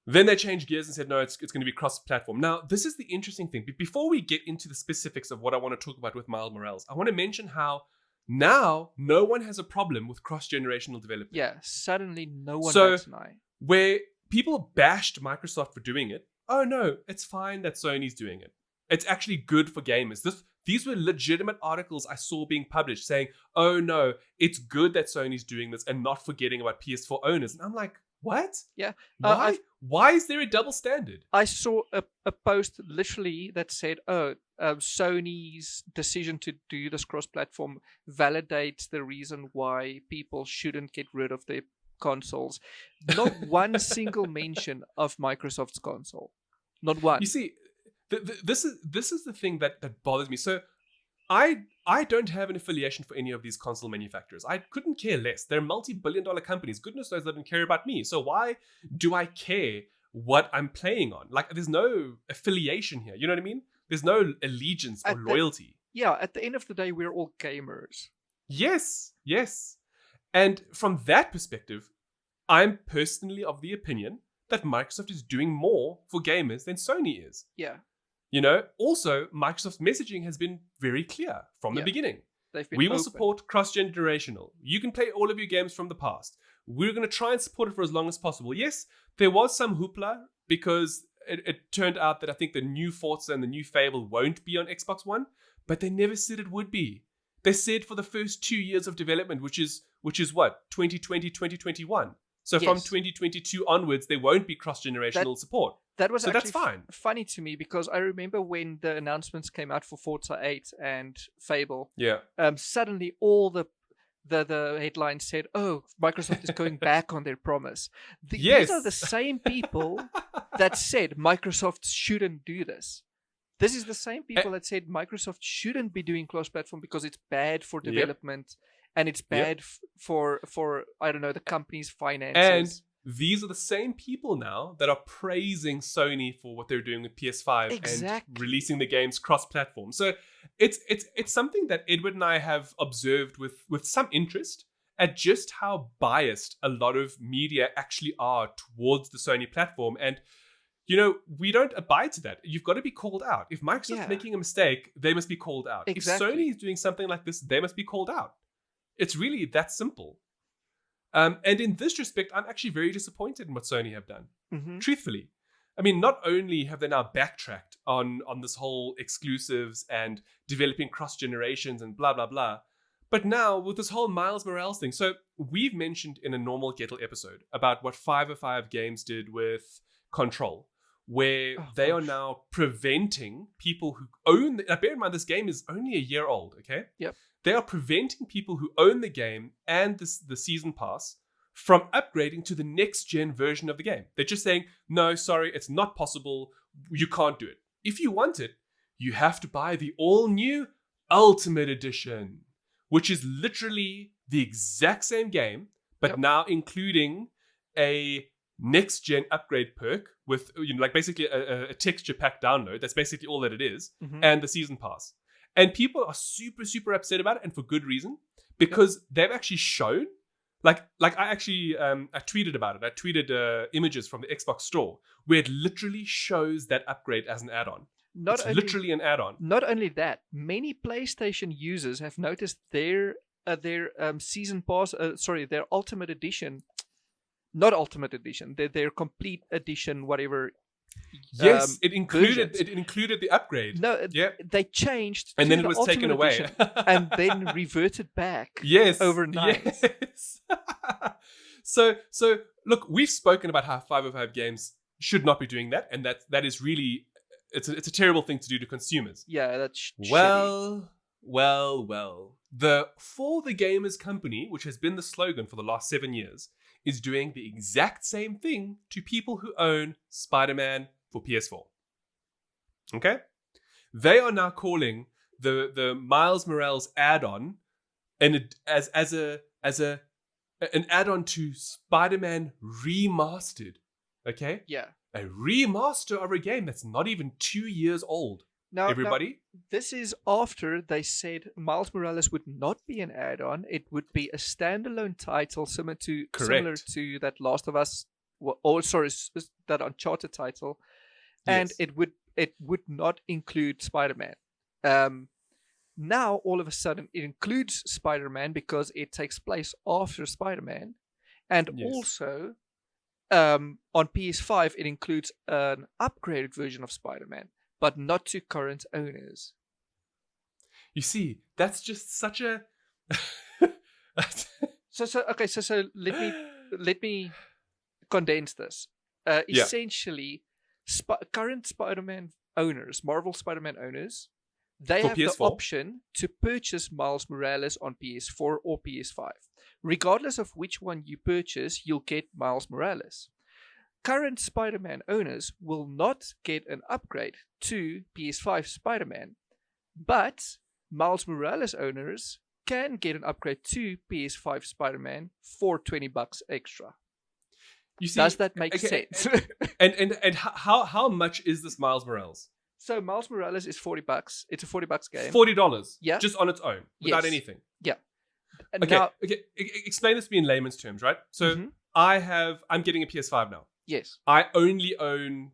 Then they changed gears and said, no, it's going to be cross-platform. Now, this is the interesting thing. Before we get into the specifics of what I want to talk about with Miles Morales, I want to mention how now no one has a problem with cross-generational development. Yeah, suddenly no one bats an eye. Where people bashed Microsoft for doing it, oh no, it's fine that Sony's doing it. It's actually good for gamers. These were legitimate articles I saw being published saying, oh no, it's good that Sony's doing this and not forgetting about PS4 owners. And I'm like, what? Yeah. Why is there a double standard? I saw a post literally that said, Sony's decision to do this cross-platform validates the reason why people shouldn't get rid of their consoles. Not one single mention of Microsoft's console. Not one. You see, this is the thing that bothers me. So I don't have an affiliation for any of these console manufacturers. I couldn't care less. They're multi-billion-dollar companies. Goodness knows they don't care about me. So why do I care what I'm playing on? Like, there's no affiliation here. You know what I mean? There's no allegiance or loyalty. At the end of the day, we're all gamers. Yes. And from that perspective, I'm personally of the opinion that Microsoft is doing more for gamers than Sony is. Yeah. You know, also, Microsoft's messaging has been very clear from the beginning. We will support cross-generational. You can play all of your games from the past. We're going to try and support it for as long as possible. Yes, there was some hoopla because it turned out that I think the new Forza and the new Fable won't be on Xbox One, but they never said it would be. They said for the first 2 years of development, which is what, 2020, 2021. So from 2022 onwards, there won't be cross-generational support. That was that's fine. Funny to me because I remember when the announcements came out for Forza 8 and Fable. Yeah. Suddenly all the headlines said, "Oh, Microsoft is going back on their promise." These are the same people that said Microsoft shouldn't do this. This is the same people that said Microsoft shouldn't be doing cross-platform because it's bad for development and it's bad for I don't know, the company's finances. And these are the same people now that are praising Sony for what they're doing with PS5 and releasing the games cross-platform. So it's something that Edward and I have observed with some interest at just how biased a lot of media actually are towards the Sony platform. And, you know, we don't abide to that. You've got to be called out. If Microsoft's making a mistake, they must be called out. Exactly. If Sony is doing something like this, they must be called out. It's really that simple. And in this respect, I'm actually very disappointed in what Sony have done. Mm-hmm. Truthfully. I mean, not only have they now backtracked on this whole exclusives and developing cross-generations and blah, blah, blah, but now with this whole Miles Morales thing. So we've mentioned in a normal GETL episode about what 505 Games did with Control, where they are now preventing people who own... Now, bear in mind, this game is only a year old, okay? Yep. They are preventing people who own the game and the season pass from upgrading to the next-gen version of the game. They're just saying, no, sorry, it's not possible. You can't do it. If you want it, you have to buy the all-new Ultimate Edition, which is literally the exact same game, but now including a next gen upgrade perk with like basically a texture pack download. That's basically all that it is, and the season pass. And people are super, super upset about it, and for good reason, because they've actually shown, like I actually I tweeted about it. I tweeted images from the Xbox store where it literally shows that upgrade as an add-on. It's literally an add-on. Not only that, many PlayStation users have noticed their season pass, their Ultimate Edition, not Ultimate Edition, their Complete Edition, whatever. Yes, it included the upgrade. No, they changed, and then it was taken away, and then reverted back. Yes, overnight. Yes. So look, we've spoken about how 505 Games should not be doing that, and that is really it's a terrible thing to do to consumers. Yeah, that's well. The For the Gamers company, which has been the slogan for the last 7 years, is doing the exact same thing to people who own Spider-Man for PS4. Okay? They are now calling the Miles Morales add-on an add-on to Spider-Man Remastered. Okay? Yeah. A remaster of a game that's not even 2 years old. Now, everybody? This is after they said Miles Morales would not be an add-on. It would be a standalone title similar to that Last of Us, that Uncharted title, and it would not include Spider-Man. Now all of a sudden it includes Spider-Man because it takes place after Spider-Man, and also on PS5 it includes an upgraded version of Spider-Man, but not to current owners. You see, that's just such a. So let me condense this. Essentially, current Spider-Man owners, Marvel Spider-Man owners, they have PS4. The option to purchase Miles Morales on PS4 or PS5. Regardless of which one you purchase, you'll get Miles Morales. Current Spider-Man owners will not get an upgrade to PS5 Spider-Man, but Miles Morales owners can get an upgrade to PS5 Spider-Man for $20 extra. You see, does that make sense? and how much is this Miles Morales? So Miles Morales is $40. It's a $40 game. $40. Yeah. Just on its own, without anything. Yeah. Okay. Explain this to me in layman's terms, right? So I'm getting a PS5 now. Yes. I only own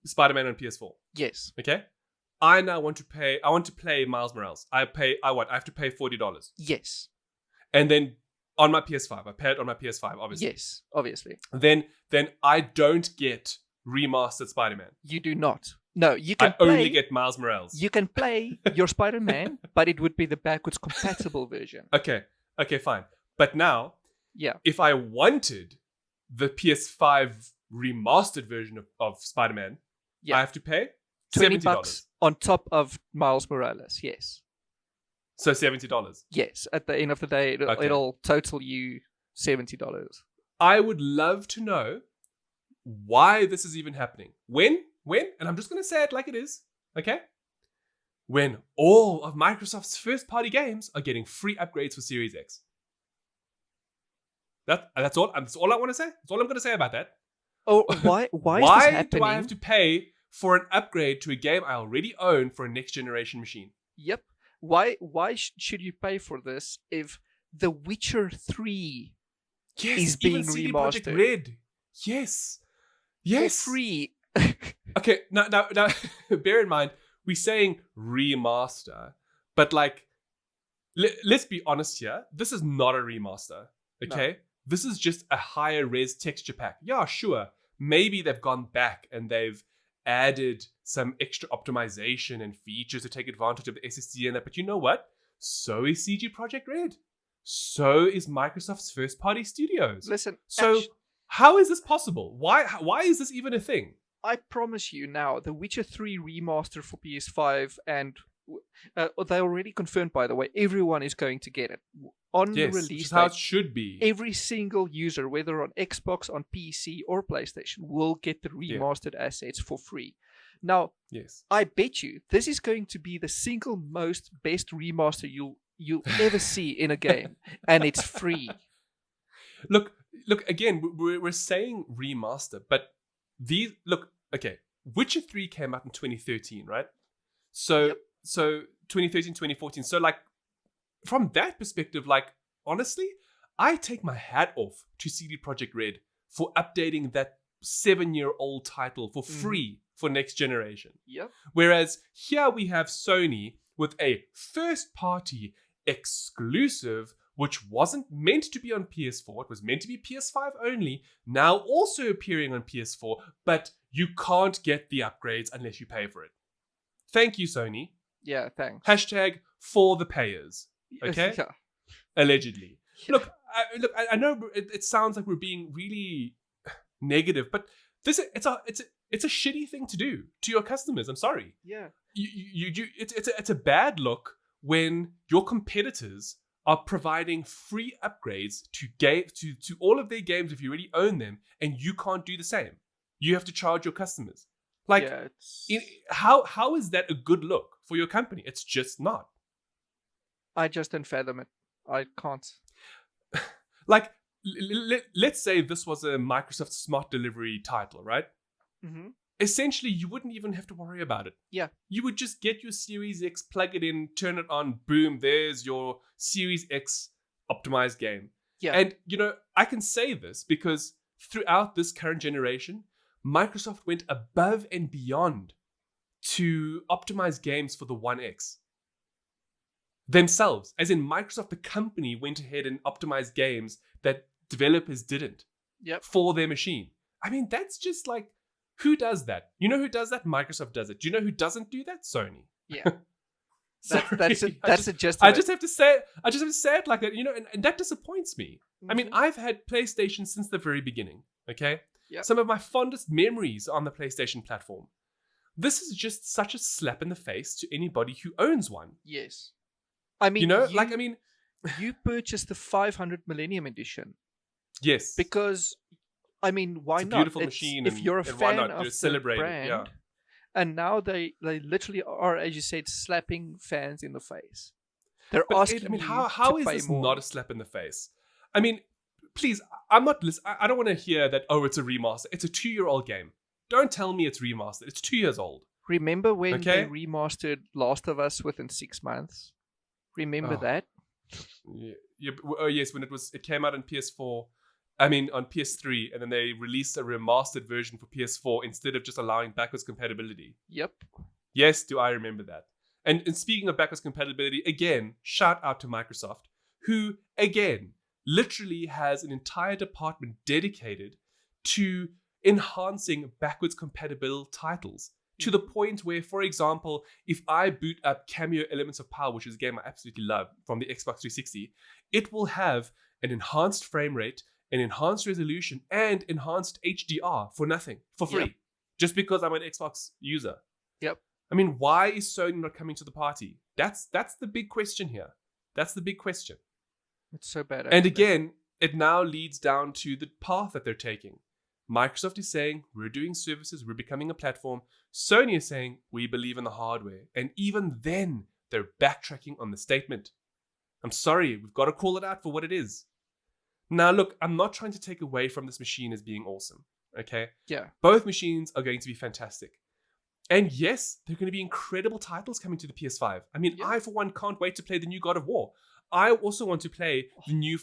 Spider-Man on PS4. Yes. Okay. I now want to play Miles Morales. I have to pay $40. Yes. And then on my PS5, I pay it on my PS5, obviously. Yes, obviously. Then I don't get remastered Spider-Man. You do not. No, you can. I only get Miles Morales. You can play your Spider-Man, but it would be the backwards compatible version. Okay, fine. But now, if I wanted the PS5 remastered version of Spider-Man, I have to pay $70 on top of Miles Morales. Yes. So $70. Yes. At the end of the day, it'll total you $70. I would love to know why this is even happening. When, and I'm just going to say it like it is, okay? When all of Microsoft's first-party games are getting free upgrades for Series X. That's all I want to say. That's all I'm going to say about that. Oh, why is this happening? Do I have to pay for an upgrade to a game I already own for a next-generation machine? Yep. Why should you pay for this if The Witcher 3 is being CD remastered? Projekt Red. Yes. For free. Okay, now, bear in mind, we're saying remaster, but like, let's be honest here. This is not a remaster, okay? No. This is just a higher res texture pack. Yeah, sure. Maybe they've gone back and they've added some extra optimization and features to take advantage of the SSD and that. But you know what? So is CG Projekt Red. So is Microsoft's first-party studios. Listen, how is this possible? Why is this even a thing? I promise you now, The Witcher 3 remaster for PS5, and they already confirmed, by the way, everyone is going to get it. On the release date, how it should be. Every single user, whether on Xbox, on PC, or PlayStation, will get the remastered assets for free. Now, I bet you this is going to be the single most best remaster you'll ever see in a game, and it's free. Look, again, we're saying remaster, but okay, Witcher 3 came out in 2013, right? So, Yep. so 2013, 2014. So, like, from that perspective, like, honestly, I take my hat off to CD Projekt Red for updating that 7-year-old title for free for next generation. Yep. Whereas here we have Sony with a first-party exclusive, which wasn't meant to be on PS4. It was meant to be PS5 only, now also appearing on PS4, but you can't get the upgrades unless you pay for it. Thank you, Sony. Yeah, thanks. Hashtag for the payers. Okay? Yeah. Allegedly. Look, I know it sounds like we're being really negative, but it's a shitty thing to do to your customers. I'm sorry. Yeah. It's a bad look when your competitors are providing free upgrades to all of their games if you already own them, and you can't do the same. You have to charge your customers. Like, how is that a good look for your company? It's just not. I just don't fathom it. I can't. Like, let's say this was a Microsoft Smart Delivery title, right? Mm-hmm. Essentially, you wouldn't even have to worry about it. Yeah. You would just get your Series X, plug it in, turn it on, boom, there's your Series X optimized game. Yeah. And, I can say this because throughout this current generation, Microsoft went above and beyond to optimize games for the One X. Themselves. As in, Microsoft, the company, went ahead and optimized games that developers didn't for their machine. I mean, that's just like, who does that? You know who does that? Microsoft does it. Do you know who doesn't do that? Sony. Yeah. That's a just. I just have to say it like that, and that disappoints me. Mm-hmm. I mean, I've had PlayStation since the very beginning. Okay. Yep. Some of my fondest memories on the PlayStation platform. This is just such a slap in the face to anybody who owns one. Yes. I mean, you purchased the 500 Millennium Edition. Yes. Because, I mean, why it's a not? Beautiful machine. If you're a fan of the brand, yeah. And now they literally are, as you said, slapping fans in the face. They're asking how is this not a slap in the face? I mean, please, I'm not listening. I don't want to hear that, it's a remaster. It's a 2-year-old game. Don't tell me it's remastered. It's 2 years old. Remember when they remastered Last of Us within 6 months? Remember that? Yeah. Oh, yes, when it came out on PS4. I mean, on PS3, and then they released a remastered version for PS4 instead of just allowing backwards compatibility. Yep. Yes, do I remember that. And speaking of backwards compatibility, again, shout out to Microsoft, who, again, literally has an entire department dedicated to enhancing backwards compatible titles. To the point where, for example, if I boot up Cameo Elements of Power, which is a game I absolutely love from the Xbox 360, it will have an enhanced frame rate, an enhanced resolution, and enhanced HDR for nothing, for free, just because I'm an Xbox user. Yep. I mean, why is Sony not coming to the party? That's the big question here. That's the big question. It's so bad. And again, it now leads down to the path that they're taking. Microsoft is saying, we're doing services, we're becoming a platform. Sony is saying, we believe in the hardware. And even then, they're backtracking on the statement. I'm sorry, we've got to call it out for what it is. Now, look, I'm not trying to take away from this machine as being awesome, okay? Yeah. Both machines are going to be fantastic. And yes, there are going to be incredible titles coming to the PS5. I mean, I, for one, can't wait to play the new God of War. I also want to play the new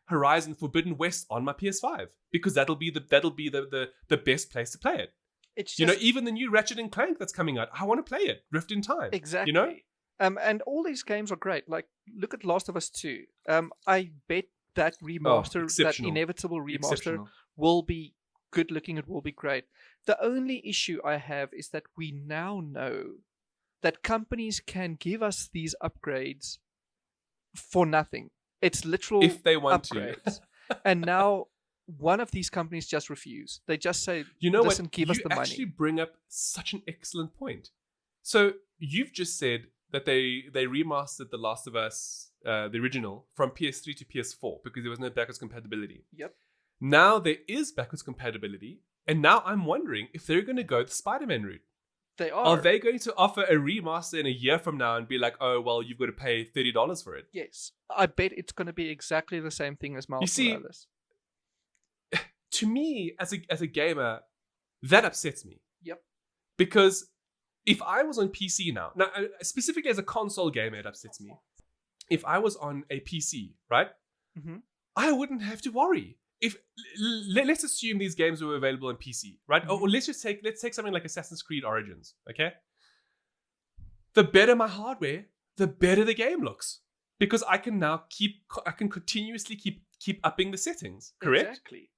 Horizon Forbidden West on my PS5 because that'll be the best place to play it. It's just, even the new Ratchet and Clank that's coming out, I want to play it. Rift in Time. Exactly. And all these games are great. Like, look at Last of Us 2. I bet that remaster, that inevitable remaster, will be good looking. It will be great. The only issue I have is that we now know that companies can give us these upgrades for nothing. It's literal if they want upgrades. And now one of these companies just refuse. They just say, listen, give us the money. You actually bring up such an excellent point. So you've just said that they remastered The Last of Us, the original, from PS3 to PS4 because there was no backwards compatibility. Yep. Now there is backwards compatibility, and now I'm wondering if they're going to go the Spider-Man route. They are. Are they going to offer a remaster in a year from now and be like, oh, well, you've got to pay $30 for it? Yes. I bet it's going to be exactly the same thing as Miles Morales. to me, as a gamer, that upsets me. Yep. Because if I was on PC now, specifically as a console gamer, it upsets me. If I was on a PC, right, I wouldn't have to worry. If let's assume these games were available on PC, right? Or let's take something like Assassin's Creed Origins, okay? The better my hardware, the better the game looks, because I can continuously keep upping the settings, correct? Exactly.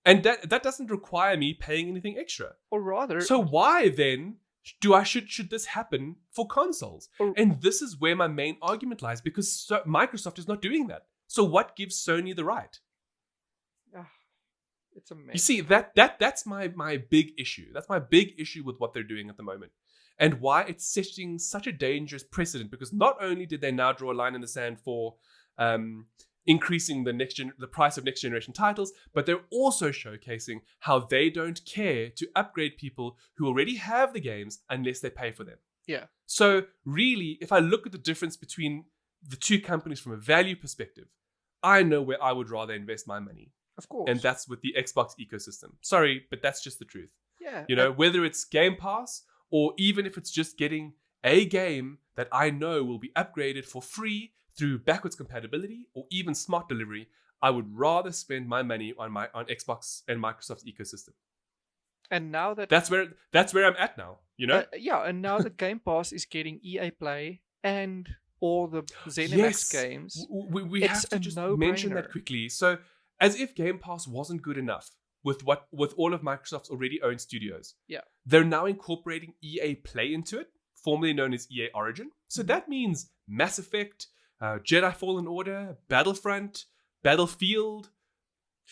And that doesn't require me paying anything extra. Or rather, so why then should this happen for consoles? And this is where my main argument lies, because Microsoft is not doing that. So what gives Sony the right? It's amazing. You see, that's my big issue. That's my big issue with what they're doing at the moment. And why it's setting such a dangerous precedent, because not only did they now draw a line in the sand for increasing the price of next generation titles, but they're also showcasing how they don't care to upgrade people who already have the games unless they pay for them. Yeah. So really, if I look at the difference between the two companies from a value perspective, I know where I would rather invest my money. Of course. And that's with the Xbox ecosystem. Sorry, but that's just the truth. Yeah. You know, whether it's Game Pass or even if it's just getting a game that I know will be upgraded for free through backwards compatibility or even smart delivery, I would rather spend my money on Xbox and Microsoft's ecosystem. And now that's where I'm at now, you know? And now the Game Pass is getting EA Play and all the ZeniMax games. We have to just mention that quickly. So, as if Game Pass wasn't good enough with all of Microsoft's already owned studios. Yeah. They're now incorporating EA Play into it, formerly known as EA Origin. So that means Mass Effect, Jedi Fallen Order, Battlefront, Battlefield.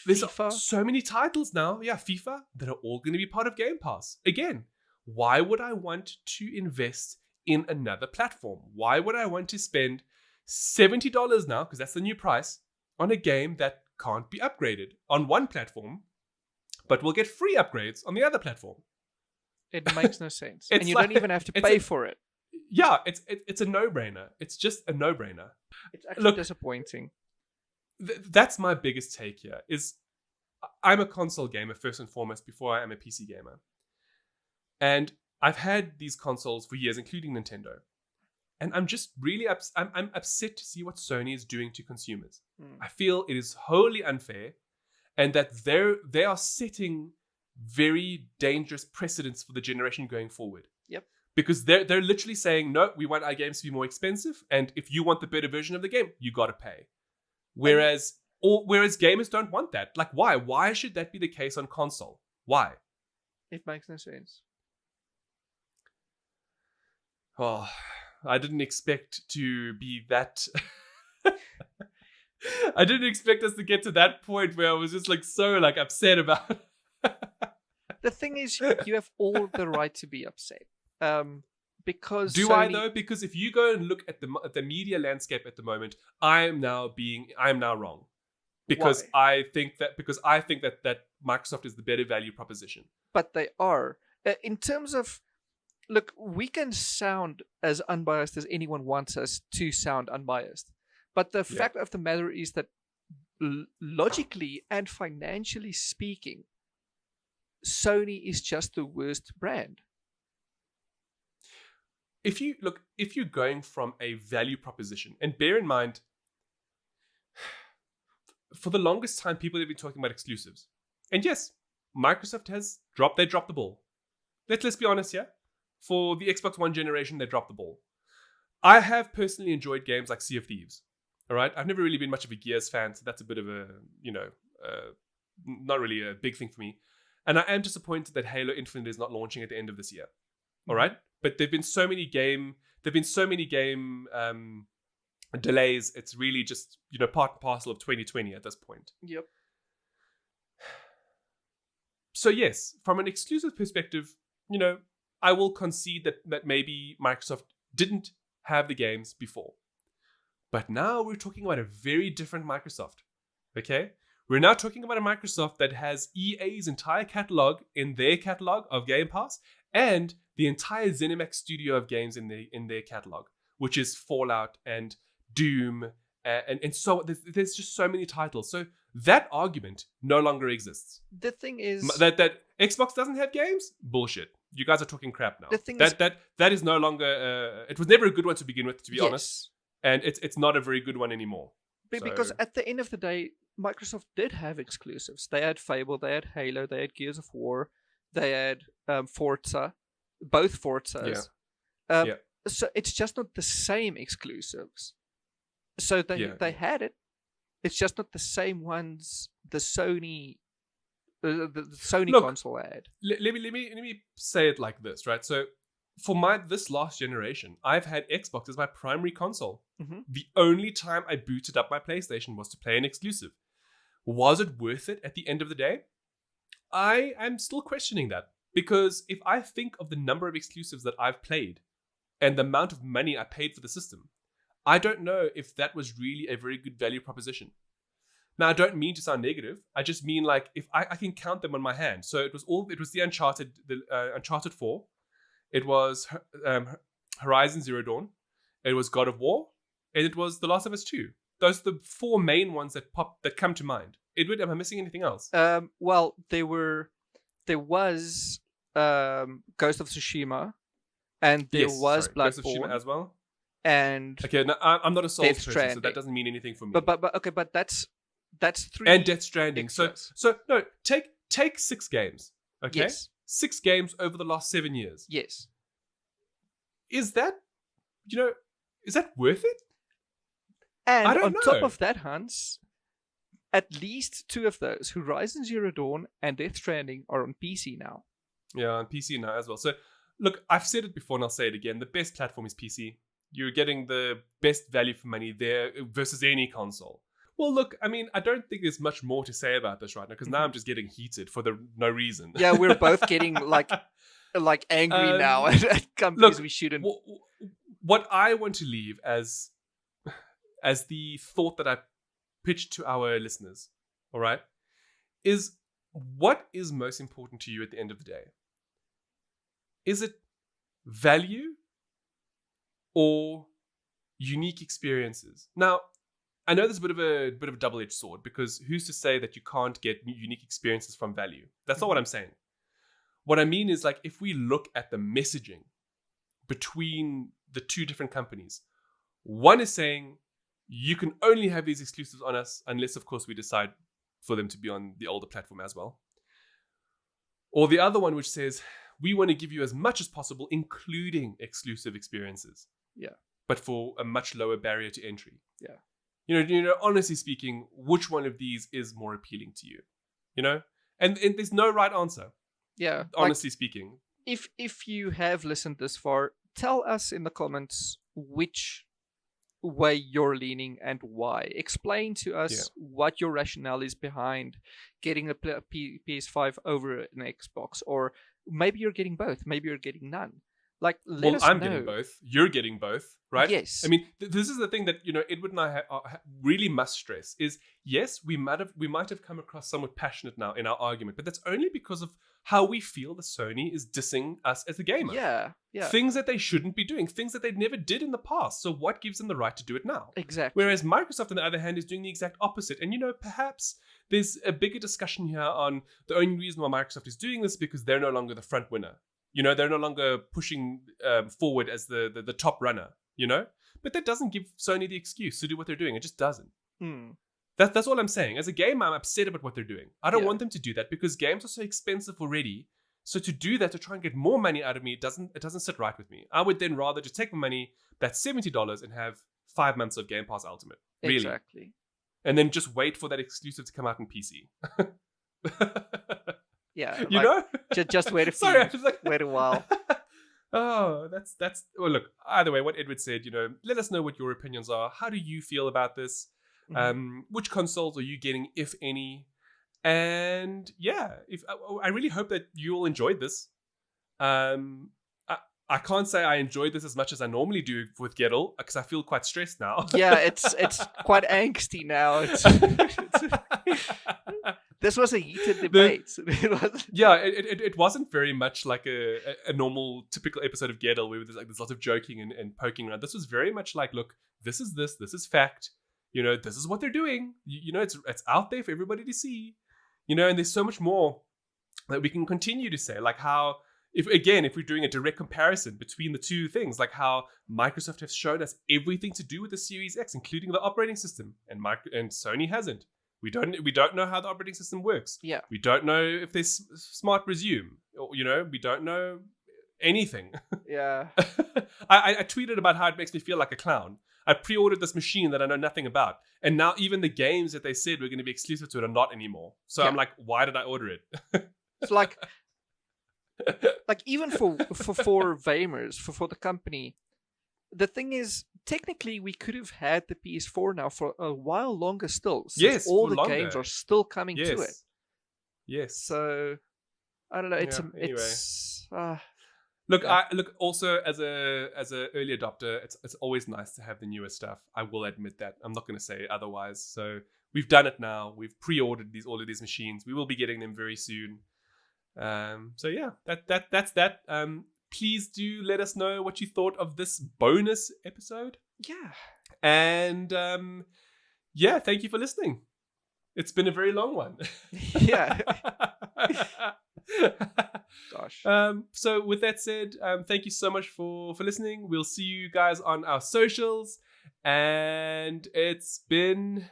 There's so many titles now, FIFA, that are all going to be part of Game Pass. Again, why would I want to invest in another platform? Why would I want to spend $70 now, because that's the new price, on a game that can't be upgraded on one platform, but will get free upgrades on the other platform? It makes no sense. And you don't even have to pay for it. Yeah, it's a no-brainer. It's just a no-brainer. It's actually disappointing. That's my biggest take here, is I'm a console gamer first and foremost before I am a PC gamer. And I've had these consoles for years, including Nintendo. And I'm just really I'm upset to see what Sony is doing to consumers. I feel it is wholly unfair, and that they are setting very dangerous precedents for the generation going forward. Yep. Because they're literally saying, no, we want our games to be more expensive, and if you want the better version of the game, you got to pay. Whereas gamers don't want that. Like, why? Why should that be the case on console? Why? It makes no sense. Oh, I didn't expect to be that. I didn't expect us to get to that point where I was just so upset about. The thing is, you have all the right to be upset. Because do Sony... I though? Because if you go and look at the media landscape at the moment, I am now wrong. Because I think that Microsoft is the better value proposition. But they are. In terms of, look, we can sound as unbiased as anyone wants us to sound unbiased. But the fact of the matter is that logically and financially speaking, Sony is just the worst brand. If you're going from a value proposition, and bear in mind, for the longest time, people have been talking about exclusives. And yes, Microsoft dropped the ball. Let's be honest here. For the Xbox One generation, they dropped the ball. I have personally enjoyed games like Sea of Thieves. All right, I've never really been much of a Gears fan, so that's a bit of a, not really a big thing for me. And I am disappointed that Halo Infinite is not launching at the end of this year. All right, but there've been so many game delays. It's really just part and parcel of 2020 at this point. Yep. So yes, from an exclusive perspective, I will concede that maybe Microsoft didn't have the games before. But now we're talking about a very different Microsoft. Okay? We're now talking about a Microsoft that has EA's entire catalog in their catalog of Game Pass, and the entire ZeniMax studio of games in their catalog, which is Fallout and Doom and so there's just so many titles. So that argument no longer exists. The thing is that Xbox doesn't have games. Bullshit. You guys are talking crap now. The thing that is no longer. It was never a good one to begin with, to be honest, and it's not a very good one anymore. Because at the end of the day, Microsoft did have exclusives. They had Fable, they had Halo, they had Gears of War, they had Forza, both Forzas. So it's just not the same exclusives. So they had it. It's just not the same ones the Sony console had. Let me say it like this, right? So for this last generation, I've had Xbox as my primary console. Mm-hmm. The only time I booted up my PlayStation was to play an exclusive. Was it worth it at the end of the day? I am still questioning that, because if I think of the number of exclusives that I've played and the amount of money I paid for the system, I don't know if that was really a very good value proposition. Now, I don't mean to sound negative. I just mean like if I can count them on my hand. So it was the Uncharted 4. It was Horizon Zero Dawn. It was God of War, and it was The Last of Us 2. Those are the four main ones that come to mind. Edward, am I missing anything else? Well, there was Ghost of Tsushima, and there was Bloodborne. Ghost of Tsushima as well. And okay, now I'm not a Souls person, so that doesn't mean anything for me. But that's 3. And Death Stranding. Extras. So no, take 6 games. Okay, yes. 6 games over the last 7 years. Yes. Is that worth it? And I don't on know. top of that, Hans, at least 2 of those, Horizon Zero Dawn and Death Stranding, are on PC now. Yeah, on PC now as well. So look, I've said it before and I'll say it again. The best platform is PC. You're getting the best value for money there versus any console. Well, look, I mean, I don't think there's much more to say about this right now, because now I'm just getting heated for no reason. Yeah, we're both getting like angry now at companies we shouldn't. What I want to leave as the thought that I pitched to our listeners, all right, is what is most important to you at the end of the day? Is it value or unique experiences? Now, I know there's a bit of a double-edged sword, because who's to say that you can't get unique experiences from value? That's not what I'm saying. What I mean is, like, if we look at the messaging between the two different companies, one is saying you can only have these exclusives on us unless, of course, we decide for them to be on the older platform as well. Or the other one, which says we want to give you as much as possible, including exclusive experiences. Yeah. But for a much lower barrier to entry. Yeah. You know, honestly speaking, which one of these is more appealing to you? You know? And there's no right answer. Yeah. Honestly speaking. If you have listened this far, tell us in the comments which way you're leaning and why. Explain to us what your rationale is behind getting a PS5 over an Xbox. Or maybe you're getting both. Maybe you're getting none. Like, let us know. I'm getting both. You're getting both, right? Yes. I mean, this is the thing that, you know, Edward and I really must stress is, yes, we might have come across somewhat passionate now in our argument, but that's only because of how we feel that Sony is dissing us as a gamer. Yeah. Things that they shouldn't be doing, things that they never did in the past. So what gives them the right to do it now? Exactly. Whereas Microsoft, on the other hand, is doing the exact opposite. And, you know, perhaps there's a bigger discussion here on the only reason why Microsoft is doing this because they're no longer the front winner. You know, they're no longer pushing forward as the top runner, you know? But that doesn't give Sony the excuse to do what they're doing. It just doesn't. That's all I'm saying. As a gamer, I'm upset about what they're doing. I don't want them to do that because games are so expensive already. So to do that, to try and get more money out of me, it doesn't sit right with me. I would then rather just take my money, that's $70, and have 5 months of Game Pass Ultimate. Really. Exactly. And then just wait for that exclusive to come out on PC. Yeah, you know, just wait a few. Sorry, I was like, wait a while. Oh, that's. Well, look. Either way, what Edward said, you know, let us know what your opinions are. How do you feel about this? Which consoles are you getting, if any? And yeah, if I really hope that you all enjoyed this. I can't say I enjoyed this as much as I normally do with GETL because I feel quite stressed now. Yeah, it's quite angsty now. This was a heated debate. It wasn't very much like a normal, typical episode of GETL where there's lots of joking and poking around. This was very much like, look, this is fact. this is what they're doing. It's out there for everybody to see. And there's so much more that we can continue to say, like how, if we're doing a direct comparison between the two things, like how Microsoft has shown us everything to do with the Series X, including the operating system, and Sony hasn't. We don't know how the operating system works. Yeah. We don't know if there's smart resume. Or, we don't know anything. Yeah. I tweeted about how it makes me feel like a clown. I pre-ordered this machine that I know nothing about, and now even the games that they said were going to be exclusive to it are not anymore. So I'm like, why did I order it? It's like even for Vamers, for the company, the thing is, technically we could have had the PS4 now for a while longer still. Yes, all the games are still coming to it. Yes. So I don't know. Look, also as a early adopter, it's always nice to have the newer stuff. I will admit that. I'm not going to say otherwise. So we've done it now. We've pre-ordered all of these machines. We will be getting them very soon. So yeah, that's that. Please do let us know what you thought of this bonus episode. Yeah. And thank you for listening. It's been a very long one. Yeah. Gosh. So with that said, thank you so much for listening. We'll see you guys on our socials, and it's been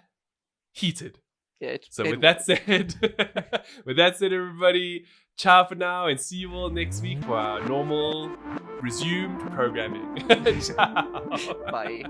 heated. Yeah. With that said, everybody, ciao for now, and see you all next week for our normal resumed programming. Ciao. Bye.